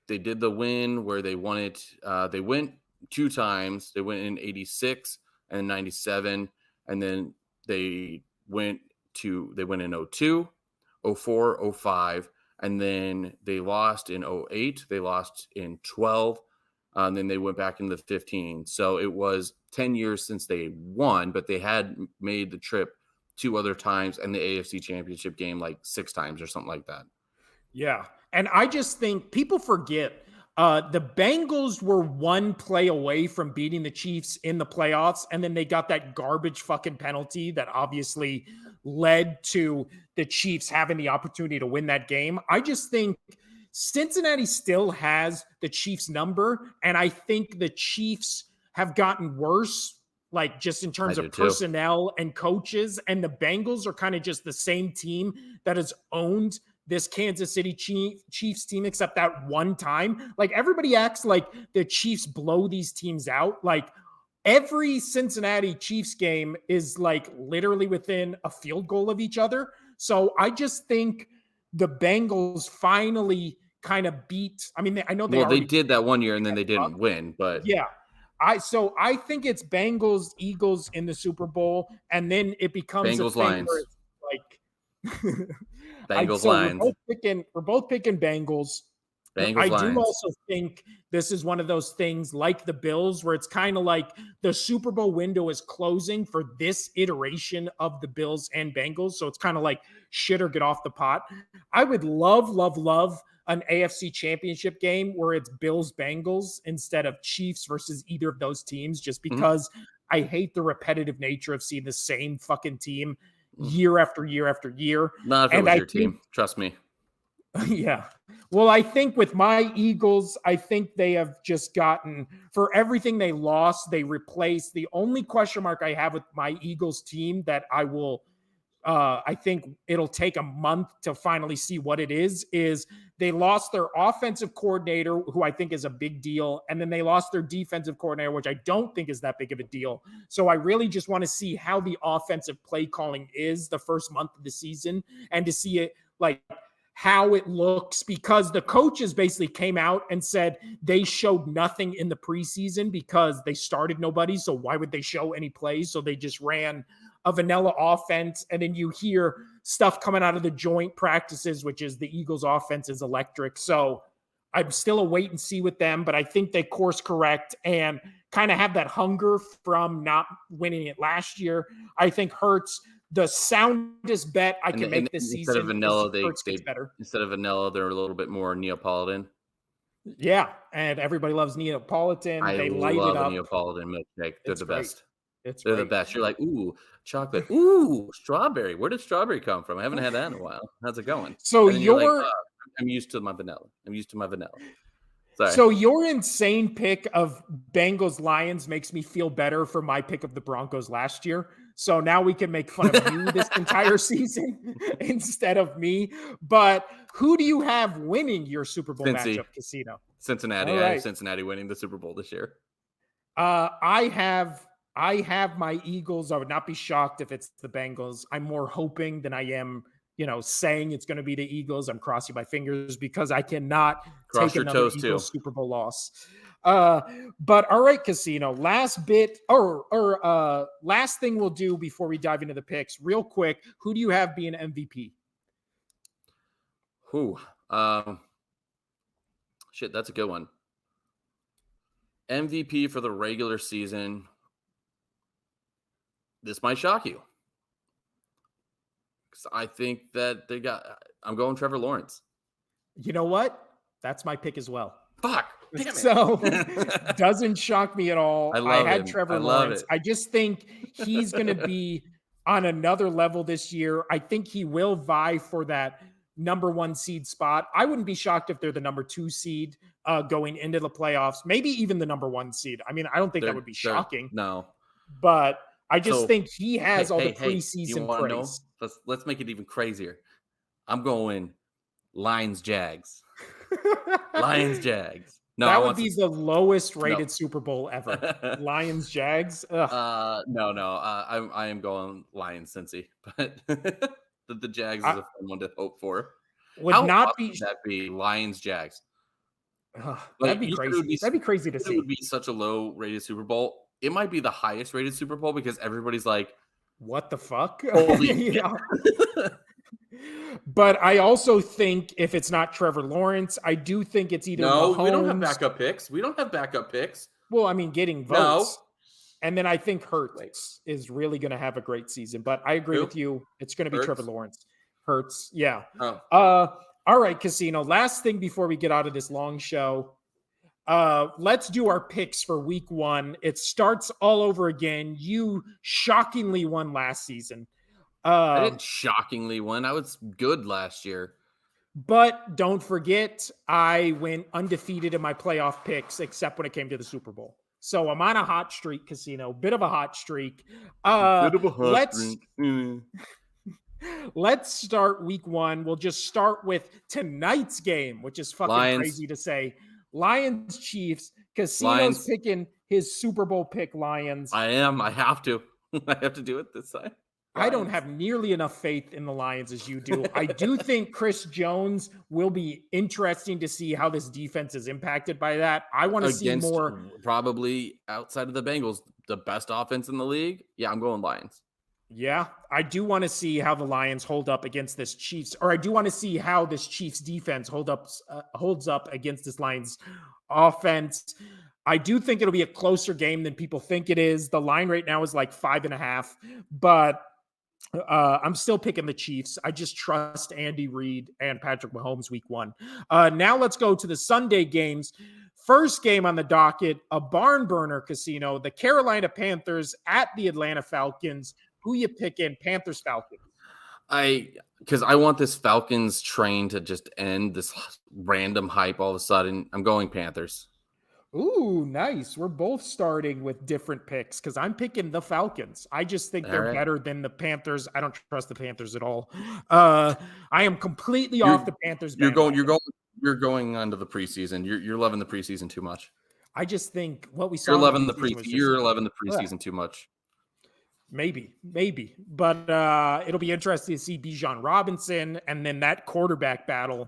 They did the win where they won it. They went 2 times. They went in 86 and 97. And then they went in 02, 04, 05. And then they lost in 08. They lost in 12. And then they went back into 15. So it was 10 years since they won, but they had made the trip 2 other times and the AFC Championship game like 6 times or something like that. Yeah. And I just think people forget the Bengals were 1 play away from beating the Chiefs in the playoffs. And then they got that garbage fucking penalty that obviously led to the Chiefs having the opportunity to win that game. I just think Cincinnati still has the Chiefs number. And I think the Chiefs have gotten worse, like just in terms of personnel and coaches. And the Bengals are kind of just the same team that has owned this Kansas City Chiefs team, except that one time. Like everybody acts like the Chiefs blow these teams out. Like every Cincinnati Chiefs game is like literally within a field goal of each other. So I just think the Bengals finally kind of beat. I mean, I know they did that one year and then they didn't win, but yeah. I think it's Bengals, Eagles in the Super Bowl, and then it becomes Bengals, Lions. Like Bengals, Lions. We're both picking Bengals. I do also think this is one of those things like the Bills where it's kind of like the Super Bowl window is closing for this iteration of the Bills and Bengals. So it's kind of like shit or get off the pot. I would love an AFC Championship game where it's Bills Bengals instead of Chiefs versus either of those teams, just because I hate the repetitive nature of seeing the same fucking team year after year after year. Not if it was your team. Trust me. Yeah. Well, I think with my Eagles, I think they have just gotten, for everything they lost, they replaced. The only question mark I have with my Eagles team that I think it'll take a month to finally see what it is they lost their offensive coordinator, who I think is a big deal. And then they lost their defensive coordinator, which I don't think is that big of a deal. So I really just want to see how the offensive play calling is the first month of the season and to see it like how it looks, because the coaches basically came out and said they showed nothing in the preseason because they started nobody. So why would they show any plays? So they just ran a vanilla offense, and then you hear stuff coming out of the joint practices, which is the Eagles' offense is electric. So I'm still a wait and see with them, but I think they course correct and kind of have that hunger from not winning it last year. I think Hurts, the soundest bet I can make this instead of season vanilla, is Hurts gets better. instead of vanilla, they're a little bit more Neapolitan. Yeah, and everybody loves Neapolitan. I They light it love a up. Neapolitan milkshake. They're It's the great. best. It's They're the great. best. You're like, ooh, chocolate. Ooh, strawberry. Where did strawberry come from? I haven't had that in a while. How's it going? So And then you're like, your oh, I'm used to my vanilla. I'm used to my vanilla. Sorry. so your insane pick of Bengals Lions makes me feel better for my pick of the Broncos last year. So now we can make fun of you this entire season instead of me. But who do you have winning your Super Bowl matchup, Casino? Cincinnati. All I right. have Cincinnati winning the Super Bowl this year. I have my Eagles. I would not be shocked if it's the Bengals. I'm more hoping than I am, saying it's going to be the Eagles. I'm crossing my fingers because I cannot Cross take your another toes, Eagles too. Super Bowl loss. But all right, Casino. Last bit or last thing we'll do before we dive into the picks, real quick. Who do you have being MVP? Who? Shit, that's a good one. MVP for the regular season. This might shock you. Because I think that I'm going Trevor Lawrence. You know what? That's my pick as well. Fuck. Damn it. So doesn't shock me at all. I had him. Trevor love Lawrence. it. I just think he's going to be on another level this year. I think he will vie for that number 1 seed spot. I wouldn't be shocked if they're the number 2 seed going into the playoffs, maybe even the number 1 seed. I mean, I don't think that would be shocking. No. But I just think he has all the preseason praise. Let's make it even crazier. I'm going Lions Jags. Lions Jags. No, that would be the lowest rated Super Bowl ever. Lions Jags. No. I am going Lions Cincy, but the Jags is a fun one to hope for. Would not be that be Lions Jags. That'd be crazy. That'd be crazy to see. It would be such a low rated Super Bowl. It might be the highest rated Super Bowl because everybody's like, what the fuck? Holy But I also think if it's not Trevor Lawrence, I do think it's either Mahomes. We don't have backup picks. Well, I mean, getting votes. No. And then I think Hurts is really going to have a great season. But I agree with you. It's going to be Trevor Lawrence. Hurts. Yeah. All right, Casino. Last thing before we get out of this long show. Let's do our picks for week 1. It starts all over again. You shockingly won last season. I didn't shockingly win. I was good last year. But don't forget, I went undefeated in my playoff picks, except when it came to the Super Bowl. So I'm on a hot streak, Casino. Bit of a hot streak. Let's start week 1. We'll just start with tonight's game, which is fucking crazy to say. Lions, Chiefs. Casino's picking his Super Bowl pick, Lions. I am. I have to. I have to do it this time. I don't have nearly enough faith in the Lions as you do. I do think Chris Jones will be interesting to see how this defense is impacted by that. I want to see more. Probably outside of the Bengals, the best offense in the league. Yeah, I'm going Lions. Yeah, I do want to see how the Lions hold up against this Chiefs, or I do want to see how this Chiefs defense holds up against this Lions offense. I do think it'll be a closer game than people think it is. The line right now is like 5.5, but I'm still picking the Chiefs. I just trust Andy Reid and Patrick Mahomes week 1. Now let's go to the Sunday games. First game on the docket, a barn burner, Casino. The Carolina Panthers at the Atlanta Falcons. Who you picking? Panthers, Falcons. Because I want this Falcons train to just end, this random hype all of a sudden. I'm going Panthers. Ooh, nice. We're both starting with different picks because I'm picking the Falcons. I just think they're better than the Panthers. I don't trust the Panthers at all. I am completely off the Panthers. You're going onto the preseason. You're loving the preseason too much. I just think what we saw. You're loving the preseason too much. Maybe, but it'll be interesting to see Bijan Robinson, and then that quarterback battle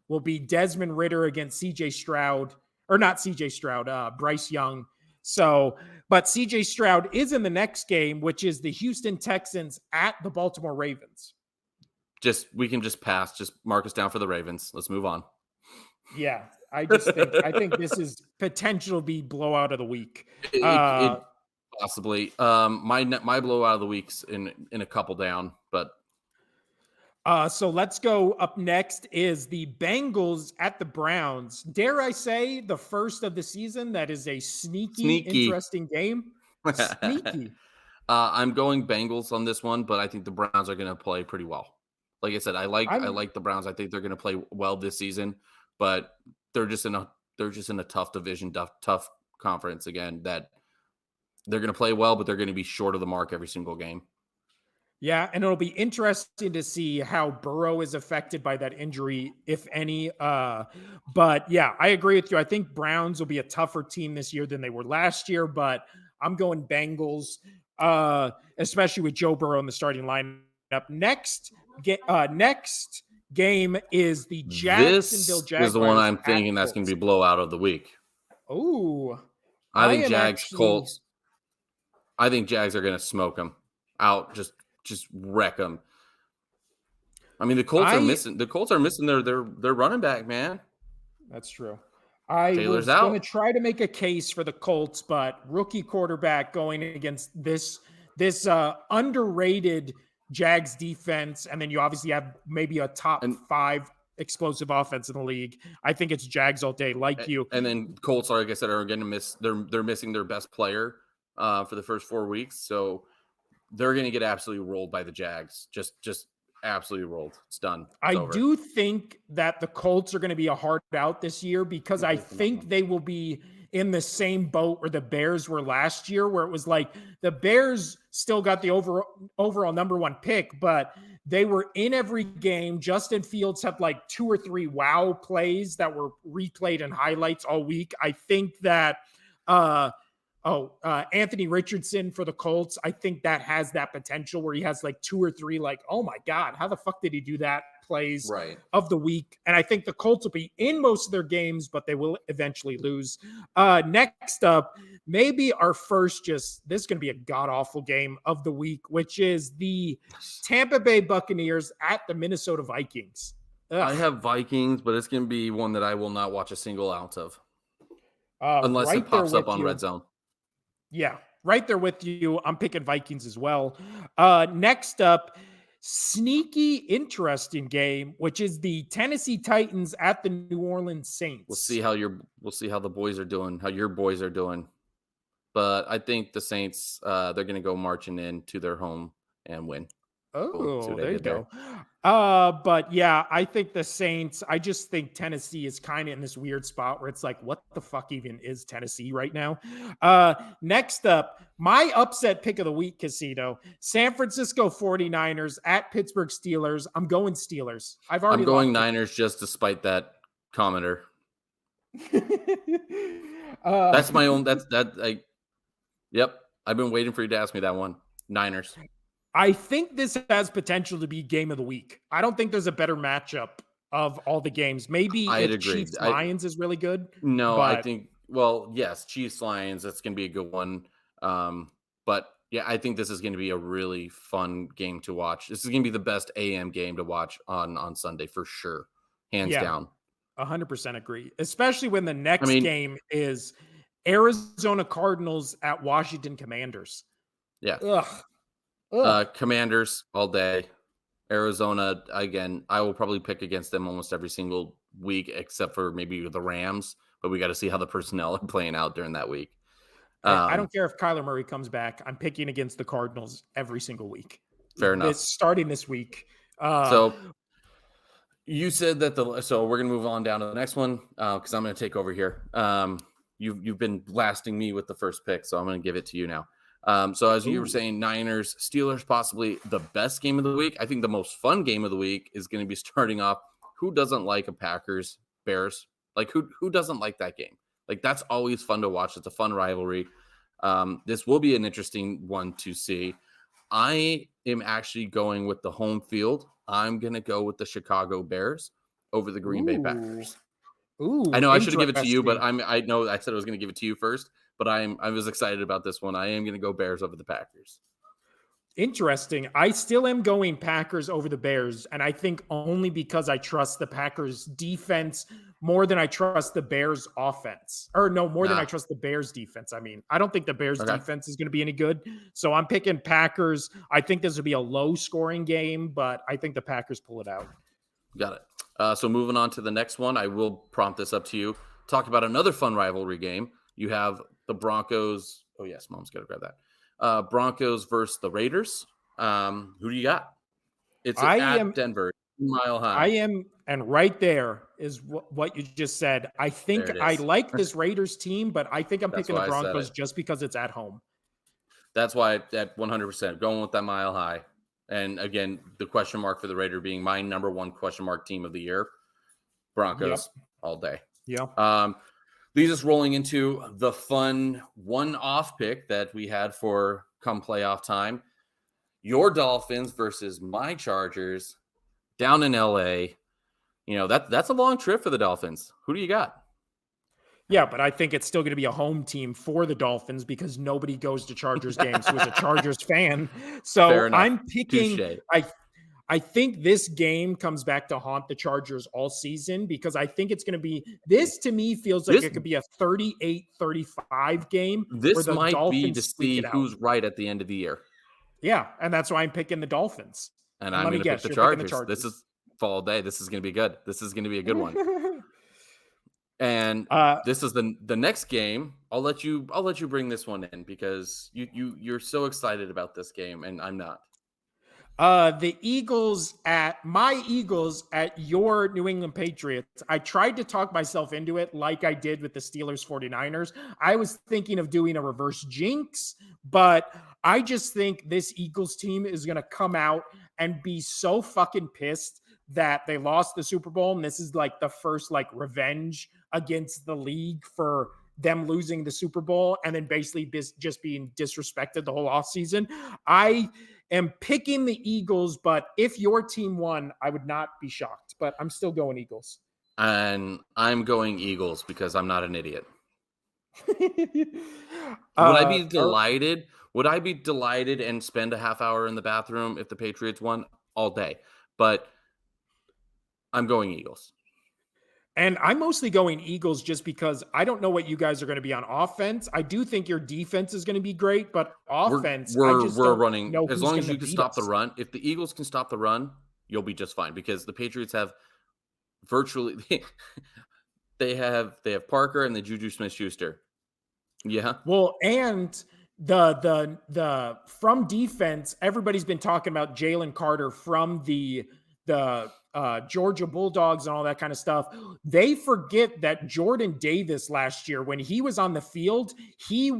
will be Desmond Ridder against CJ Stroud. Or not CJ Stroud, Bryce Young. So, but CJ Stroud is in the next game, which is the Houston Texans at the Baltimore Ravens. We can just pass. Just mark us down for the Ravens. Let's move on. Yeah, I think this is potential to be blowout of the week. It possibly. My blowout of the week's in a couple down, but So let's go. Up next is the Bengals at the Browns. Dare I say the first of the season that is a sneaky. Interesting game? Sneaky. I'm going Bengals on this one, but I think the Browns are going to play pretty well. Like I said, I like the Browns. I think they're going to play well this season, but they're just in a tough division, tough conference again. That they're going to play well, but they're going to be short of the mark every single game. Yeah, and it'll be interesting to see how Burrow is affected by that injury, if any. But yeah, I agree with you. I think Browns will be a tougher team this year than they were last year, but I'm going Bengals, especially with Joe Burrow in the starting lineup. Next game is the Jacksonville Jaguars. This is the one I'm thinking that's going to be blowout of the week. Oh, I think Jags Colts. I think Jags are going to smoke them out. Just wreck them. I mean, the Colts are missing. The Colts are missing their running back, man. That's true. I was going to try to make a case for the Colts, but rookie quarterback going against this underrated Jags defense, and then you obviously have maybe a top 5 explosive offense in the league. I think it's Jags all day, like you. And then Colts, like I said, are going to miss. They're missing their best player for the first 4 weeks, so they're going to get absolutely rolled by the Jags. Just absolutely rolled. It's done. I do think that the Colts are going to be a hard out this year because I think they will be in the same boat where the Bears were last year, where it was like the Bears still got the overall number 1 pick, but they were in every game. Justin Fields had like 2 or 3 wow plays that were replayed in highlights all week. I think that Anthony Richardson for the Colts, I think that has that potential where he has like 2 or 3, like, oh my God, how the fuck did he do that? Plays of the week. And I think the Colts will be in most of their games, but they will eventually lose. Next up, maybe our first this is going to be a god-awful game of the week, which is the Tampa Bay Buccaneers at the Minnesota Vikings. Ugh. I have Vikings, but it's going to be one that I will not watch a single ounce of. Unless it pops up on Red Zone. Yeah, right there with you. I'm picking Vikings as well. Next up, sneaky, interesting game, which is the Tennessee Titans at the New Orleans Saints. We'll see how the boys are doing, how your boys are doing. But I think the Saints, they're going to go marching into their home and win. Oh, there you go. But yeah, I think the Saints, I just think Tennessee is kind of in this weird spot where it's like, what the fuck even is Tennessee right now? Next up, my upset pick of the week, Casino, San Francisco 49ers at Pittsburgh Steelers. I'm going Steelers. I'm going Niners just to spite that commenter. That's my own, yep. I've been waiting for you to ask me that one. Niners. I think this has potential to be game of the week. I don't think there's a better matchup of all the games. Maybe Chiefs Lions is really good. No, I think, well, yes, Chiefs Lions, that's going to be a good one. But yeah, I think this is going to be a really fun game to watch. This is going to be the best AM game to watch on Sunday for sure. Hands down. 100% agree. Especially when the next game is Arizona Cardinals at Washington Commanders. Yeah. Commanders all day. Arizona, again, I will probably pick against them almost every single week, except for maybe the Rams, but we got to see how the personnel are playing out during that week. I don't care if Kyler Murray comes back. I'm picking against the Cardinals every single week. Fair enough. Starting this week. So you said that so we're going to move on down to the next one because I'm going to take over here. You've been blasting me with the first pick, so I'm going to give it to you now. So as you were saying, Niners, Steelers, possibly the best game of the week. I think the most fun game of the week is going to be starting off. Who doesn't like a Packers Bears? Like who doesn't like that game? Like that's always fun to watch. It's a fun rivalry. This will be an interesting one to see. I am actually going with the home field. I'm going to go with the Chicago Bears over the Green Bay Packers. Ooh, I know I should give it to you, but I know I said I was going to give it to you first. but I was excited about this one. I am going to go Bears over the Packers. Interesting. I still am going Packers over the Bears, and I think only because I trust the Packers defense more than I trust the Bears offense. Or no, more than I Nah. trust the Bears defense. I mean, I don't think the Bears Okay. defense is going to be any good. So I'm picking Packers. I think this will be a low scoring game, but I think the Packers pull it out. Got it. So moving on to the next one, I will prompt this up to you. Talk about another fun rivalry game. You have the Broncos. Oh yes, Mom's got to grab that. Broncos versus the Raiders. Who do you got? It's I at am Denver, Mile I High. am, and right there is what you just said. I There think it I is. like this Raiders team, but I think I'm That's picking the why I said Broncos it. just because it's at home. That's why at 100% going with that Mile High. And again, the question mark for the Raider being my number one question mark team of the year. Broncos all day. Yeah. Leads us rolling into the fun one-off pick that we had for come playoff time. Your Dolphins versus my Chargers down in LA. You know, that's a long trip for the Dolphins. Who do you got? Yeah, but I think it's still going to be a home team for the Dolphins because nobody goes to Chargers games who is a Chargers fan. Fair So enough. I'm picking Touche. I think this game comes back to haunt the Chargers all season because I think it's going to be this to me feels like This it could be a 38-35 game where this the might be to Dolphins squeak see it out. who's right at the end of the year. Yeah, and that's why I'm picking the Dolphins. And And I'm let me going to pick guess, the you're picking the Chargers. This Chargers. is fall day. This is going to be good. This is going to be a good one. And uh, this is the next game. I'll let you bring this one in because you're so excited about this game and I'm not. the Eagles at my Eagles at your New England Patriots. I tried to talk myself into it like I did with the Steelers 49ers. I was thinking of doing a reverse jinx, but I just think this Eagles team is going to come out and be so fucking pissed that they lost the Super Bowl. And this is like the first like revenge against the league for them losing the Super Bowl and then basically just being disrespected the whole offseason. I am picking the Eagles, but if your team won, I would not be shocked. But I'm still going Eagles. And I'm going Eagles because I'm not an idiot. Would I be uh, delighted? Would I be delighted and spend a half hour in the bathroom if the Patriots won all day? But I'm going Eagles. and I'm mostly going Eagles just because I don't know what you guys are going to be on offense. I do think your defense is going to be great, but offense, I just We're don't running know as who's long going as to you can beat stop the us. run. If the Eagles can stop the run, you'll be just fine because the Patriots have virtually they have Parker and the Juju Smith-Schuster. Yeah. Well, and the from defense, everybody's been talking about Jalen Carter from the Georgia Bulldogs and all that kind of stuff. They forget that Jordan Davis last year, when he was on the field, he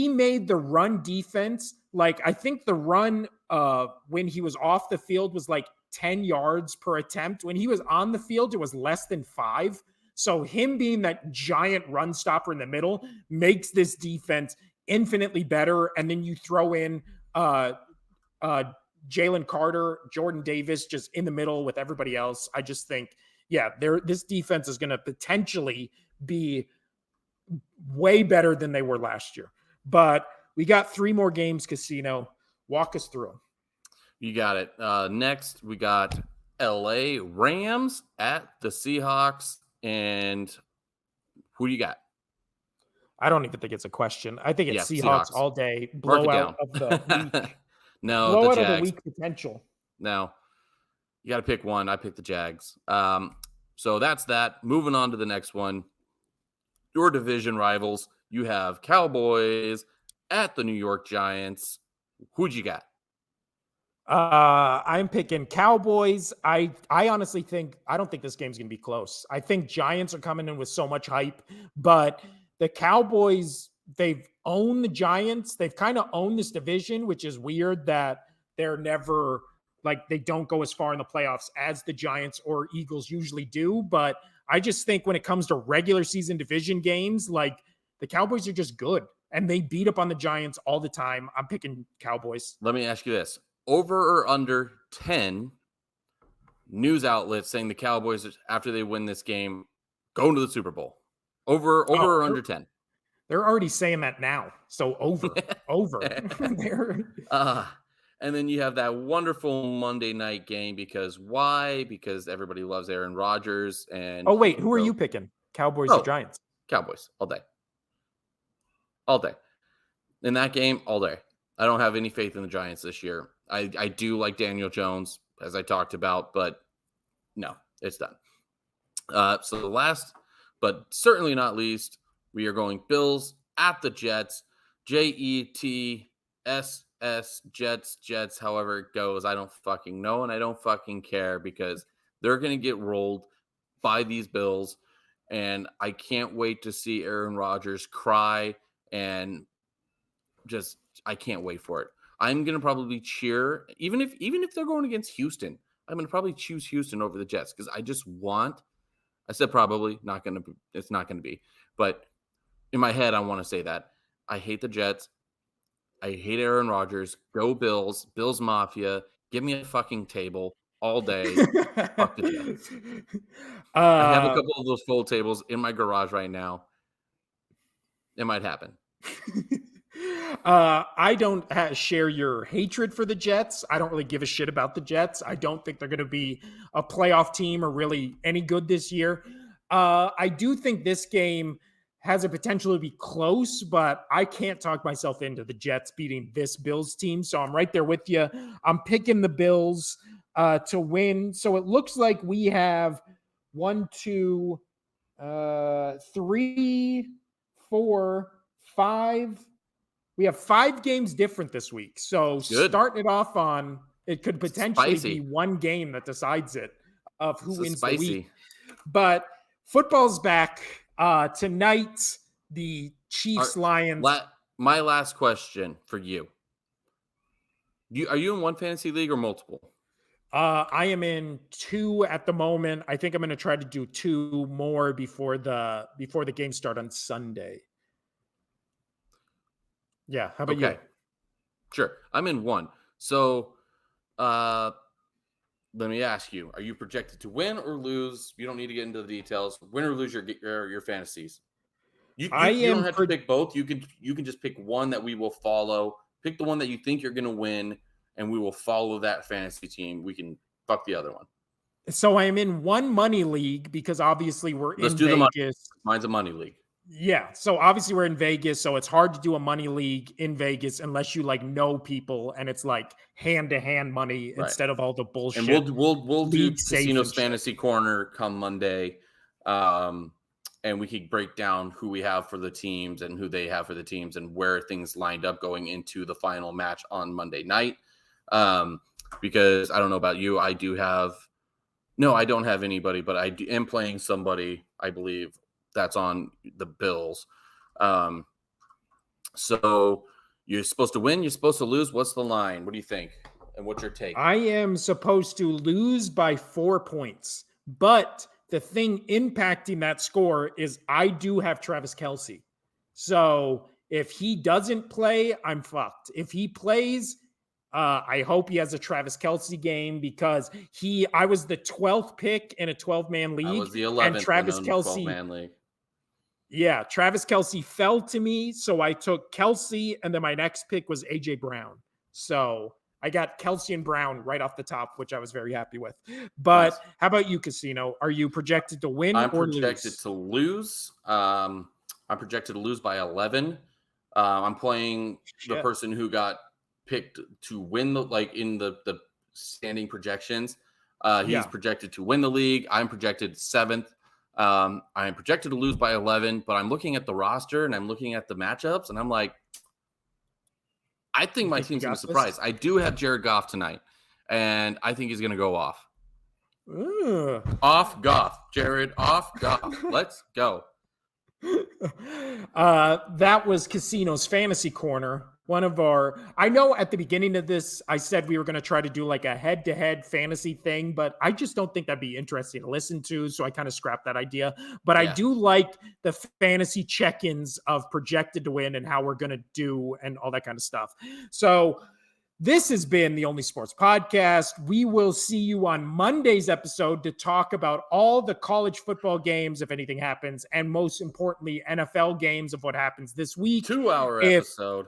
made the run defense like I think the run when he was off the field was like 10 yards per attempt. When he was on the field, it was less than 5. So him being that giant run stopper in the middle makes this defense infinitely better. And then you throw in Jalen Carter, Jordan Davis, just in the middle with everybody else. I just think, yeah, this defense is going to potentially be way better than they were last year. But we got 3 more games, Casino. Walk us through them. You got it. Next, we got LA Rams at the Seahawks. And who do you got? I don't even think it's a question. I think it's Seahawks all day. Mark it Blowout down. of the week. No, Blowout the of the Jags. week potential. No, you got to pick one. I picked the Jags. So that's that. Moving on to the next one. Your division rivals. You have Cowboys at the New York Giants. Who'd you got? I'm picking Cowboys. I honestly think I don't think this game's gonna be close. I think Giants are coming in with so much hype, but the Cowboys, they've owned the Giants. They've kind of owned this division, which is weird that they're never like they don't go as far in the playoffs as the Giants or Eagles usually do. But I just think when it comes to regular season division games, like the Cowboys are just good and they beat up on the Giants all the time. I'm picking Cowboys. Let me ask you this. Over or under 10 news outlets saying the Cowboys, after they win this game, going to the Super Bowl. Over or under 10? They're already saying that now. So over. They're uh, and then you have that wonderful Monday night game because why? Because everybody loves Aaron Rodgers and Oh, he wait, can who are go, you picking? Cowboys or oh, Giants? Cowboys all day. All day. In that game, all day. I don't have any faith in the Giants this year. I do like Daniel Jones, as I talked about, but no, it's done. So the last, but certainly not least, we are going Bills at the Jets. Jets, Jets, however it goes. I don't fucking know, and I don't fucking care because they're going to get rolled by these Bills. And I can't wait to see Aaron Rodgers cry and just I can't wait for it. I'm gonna probably cheer, even if they're going against Houston. I'm gonna probably choose Houston over the Jets because I just want. I said probably not gonna. It's not gonna be, but in my head, I want to say that I hate the Jets. I hate Aaron Rodgers. Go Bills, Bills Mafia. Give me a fucking table all day. Fuck the Jets. I have a uh couple of those full tables in my garage right now. It might happen. I don't share your hatred for the Jets. I don't really give a shit about the Jets. I don't think they're going to be a playoff team or really any good this year. I do think this game has a potential to be close, but I can't talk myself into the Jets beating this Bills team. So I'm right there with you. I'm picking the Bills to win. So it looks like we have 1, 2, 3, 4, 5. We have 5 games different this week. So Good. starting it off on it could potentially be Spicy. one game that decides it of who This is wins the week. spicy. But football's back tonight. The Chiefs Lions. My last question for you. Are you in one fantasy league or multiple? I am in 2 at the moment. I think I'm going to try to do 2 more before the game start on Sunday. Yeah, how about you? Sure. I'm in 1. So, let me ask you: are you projected to win or lose? You don't need to get into the details. Win or lose your fantasies. I You don't am have to pick both. You can just pick one that we will follow. Pick the one that you think you're going to win, and we will follow that fantasy team. We can fuck the other one. So I am in one money league because obviously we're Let's in do the money. Vegas. Mine's a money league. Yeah. So obviously we're in Vegas. So it's hard to do a money league in Vegas unless you like know people and it's like hand to hand money Right. instead of all the bullshit. And we'll do league safe Casino's and shit. Fantasy Corner come Monday. And we could break down who we have for the teams and who they have for the teams and where things lined up going into the final match on Monday night. Because I don't know about you, I don't have anybody, but I am playing somebody, I believe, that's on the Bills. So you're supposed to win, you're supposed to lose. What's the line? What do you think? And what's your take? I am supposed to lose by 4 points, but the thing impacting that score is I do have Travis Kelce. So if he doesn't play, I'm fucked. If he plays, I hope he has a Travis Kelce game because I was the 12th pick in a 12-man league. I was the 11th and Travis in a Kelce 12-man league. Yeah, Travis Kelce fell to me, so I took Kelce, and then my next pick was AJ Brown. So I got Kelce and Brown right off the top, which I was very happy with. But Nice. How about you, Casino? Are you projected to win I'm or projected lose? to lose. I'm projected to lose by 11. I'm playing the person who got picked to win in the standing projections. He's projected to win the league. I'm projected 7th. I'm projected to lose by 11, but I'm looking at the roster and I'm looking at the matchups and I'm like, I think my team's going to surprise. I do have Jared Goff tonight, and I think he's going to go off. Off Goff, Jared, off Goff. Let's go. That was Casino's Fantasy Corner. I know at the beginning of this, I said we were going to try to do like a head-to-head fantasy thing, but I just don't think that'd be interesting to listen to, so I kind of scrapped that idea. But I do like the fantasy check-ins of projected to win and how we're going to do and all that kind of stuff. So This has been the Only Sports Podcast. We will see you on Monday's episode to talk about all the college football games, if anything happens, and most importantly, NFL games of what happens this week. 2-hour episode.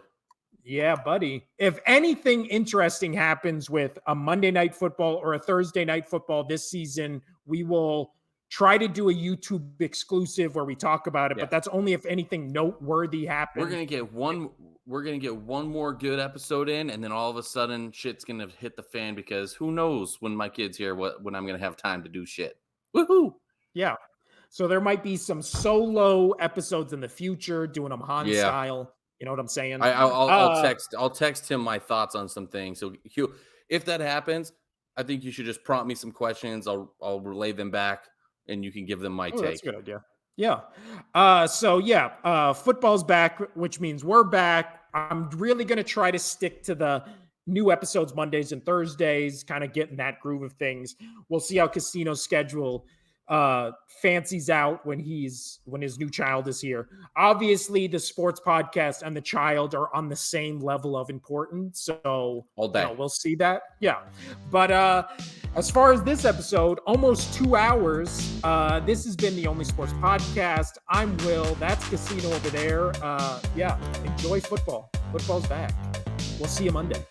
Yeah, buddy. If anything interesting happens with a Monday Night Football or a Thursday Night Football this season, we will try to do a YouTube exclusive where we talk about it, but that's only if anything noteworthy happens. We're gonna get one more good episode in, and then all of a sudden shit's gonna hit the fan, because who knows when my kid's here when I'm gonna have time to do shit. Woohoo! Yeah. So there might be some solo episodes in the future, doing them Han style. You know what I'm saying? I'll text him my thoughts on some things. So if that happens, I think you should just prompt me some questions. I'll relay them back, and you can give them my take. That's a good idea. Yeah. Football's back, which means we're back. I'm really going to try to stick to the new episodes Mondays and Thursdays, kind of get in that groove of things. We'll see how Casino's schedule fancies out when his new child is here. Obviously, the sports podcast and the child are on the same level of importance, so all day we'll see that. Yeah, but as far as this episode, almost 2 hours. This has been the Only Sports Podcast. I'm Will. That's Casino over there. Enjoy football. Football's back. We'll see you Monday.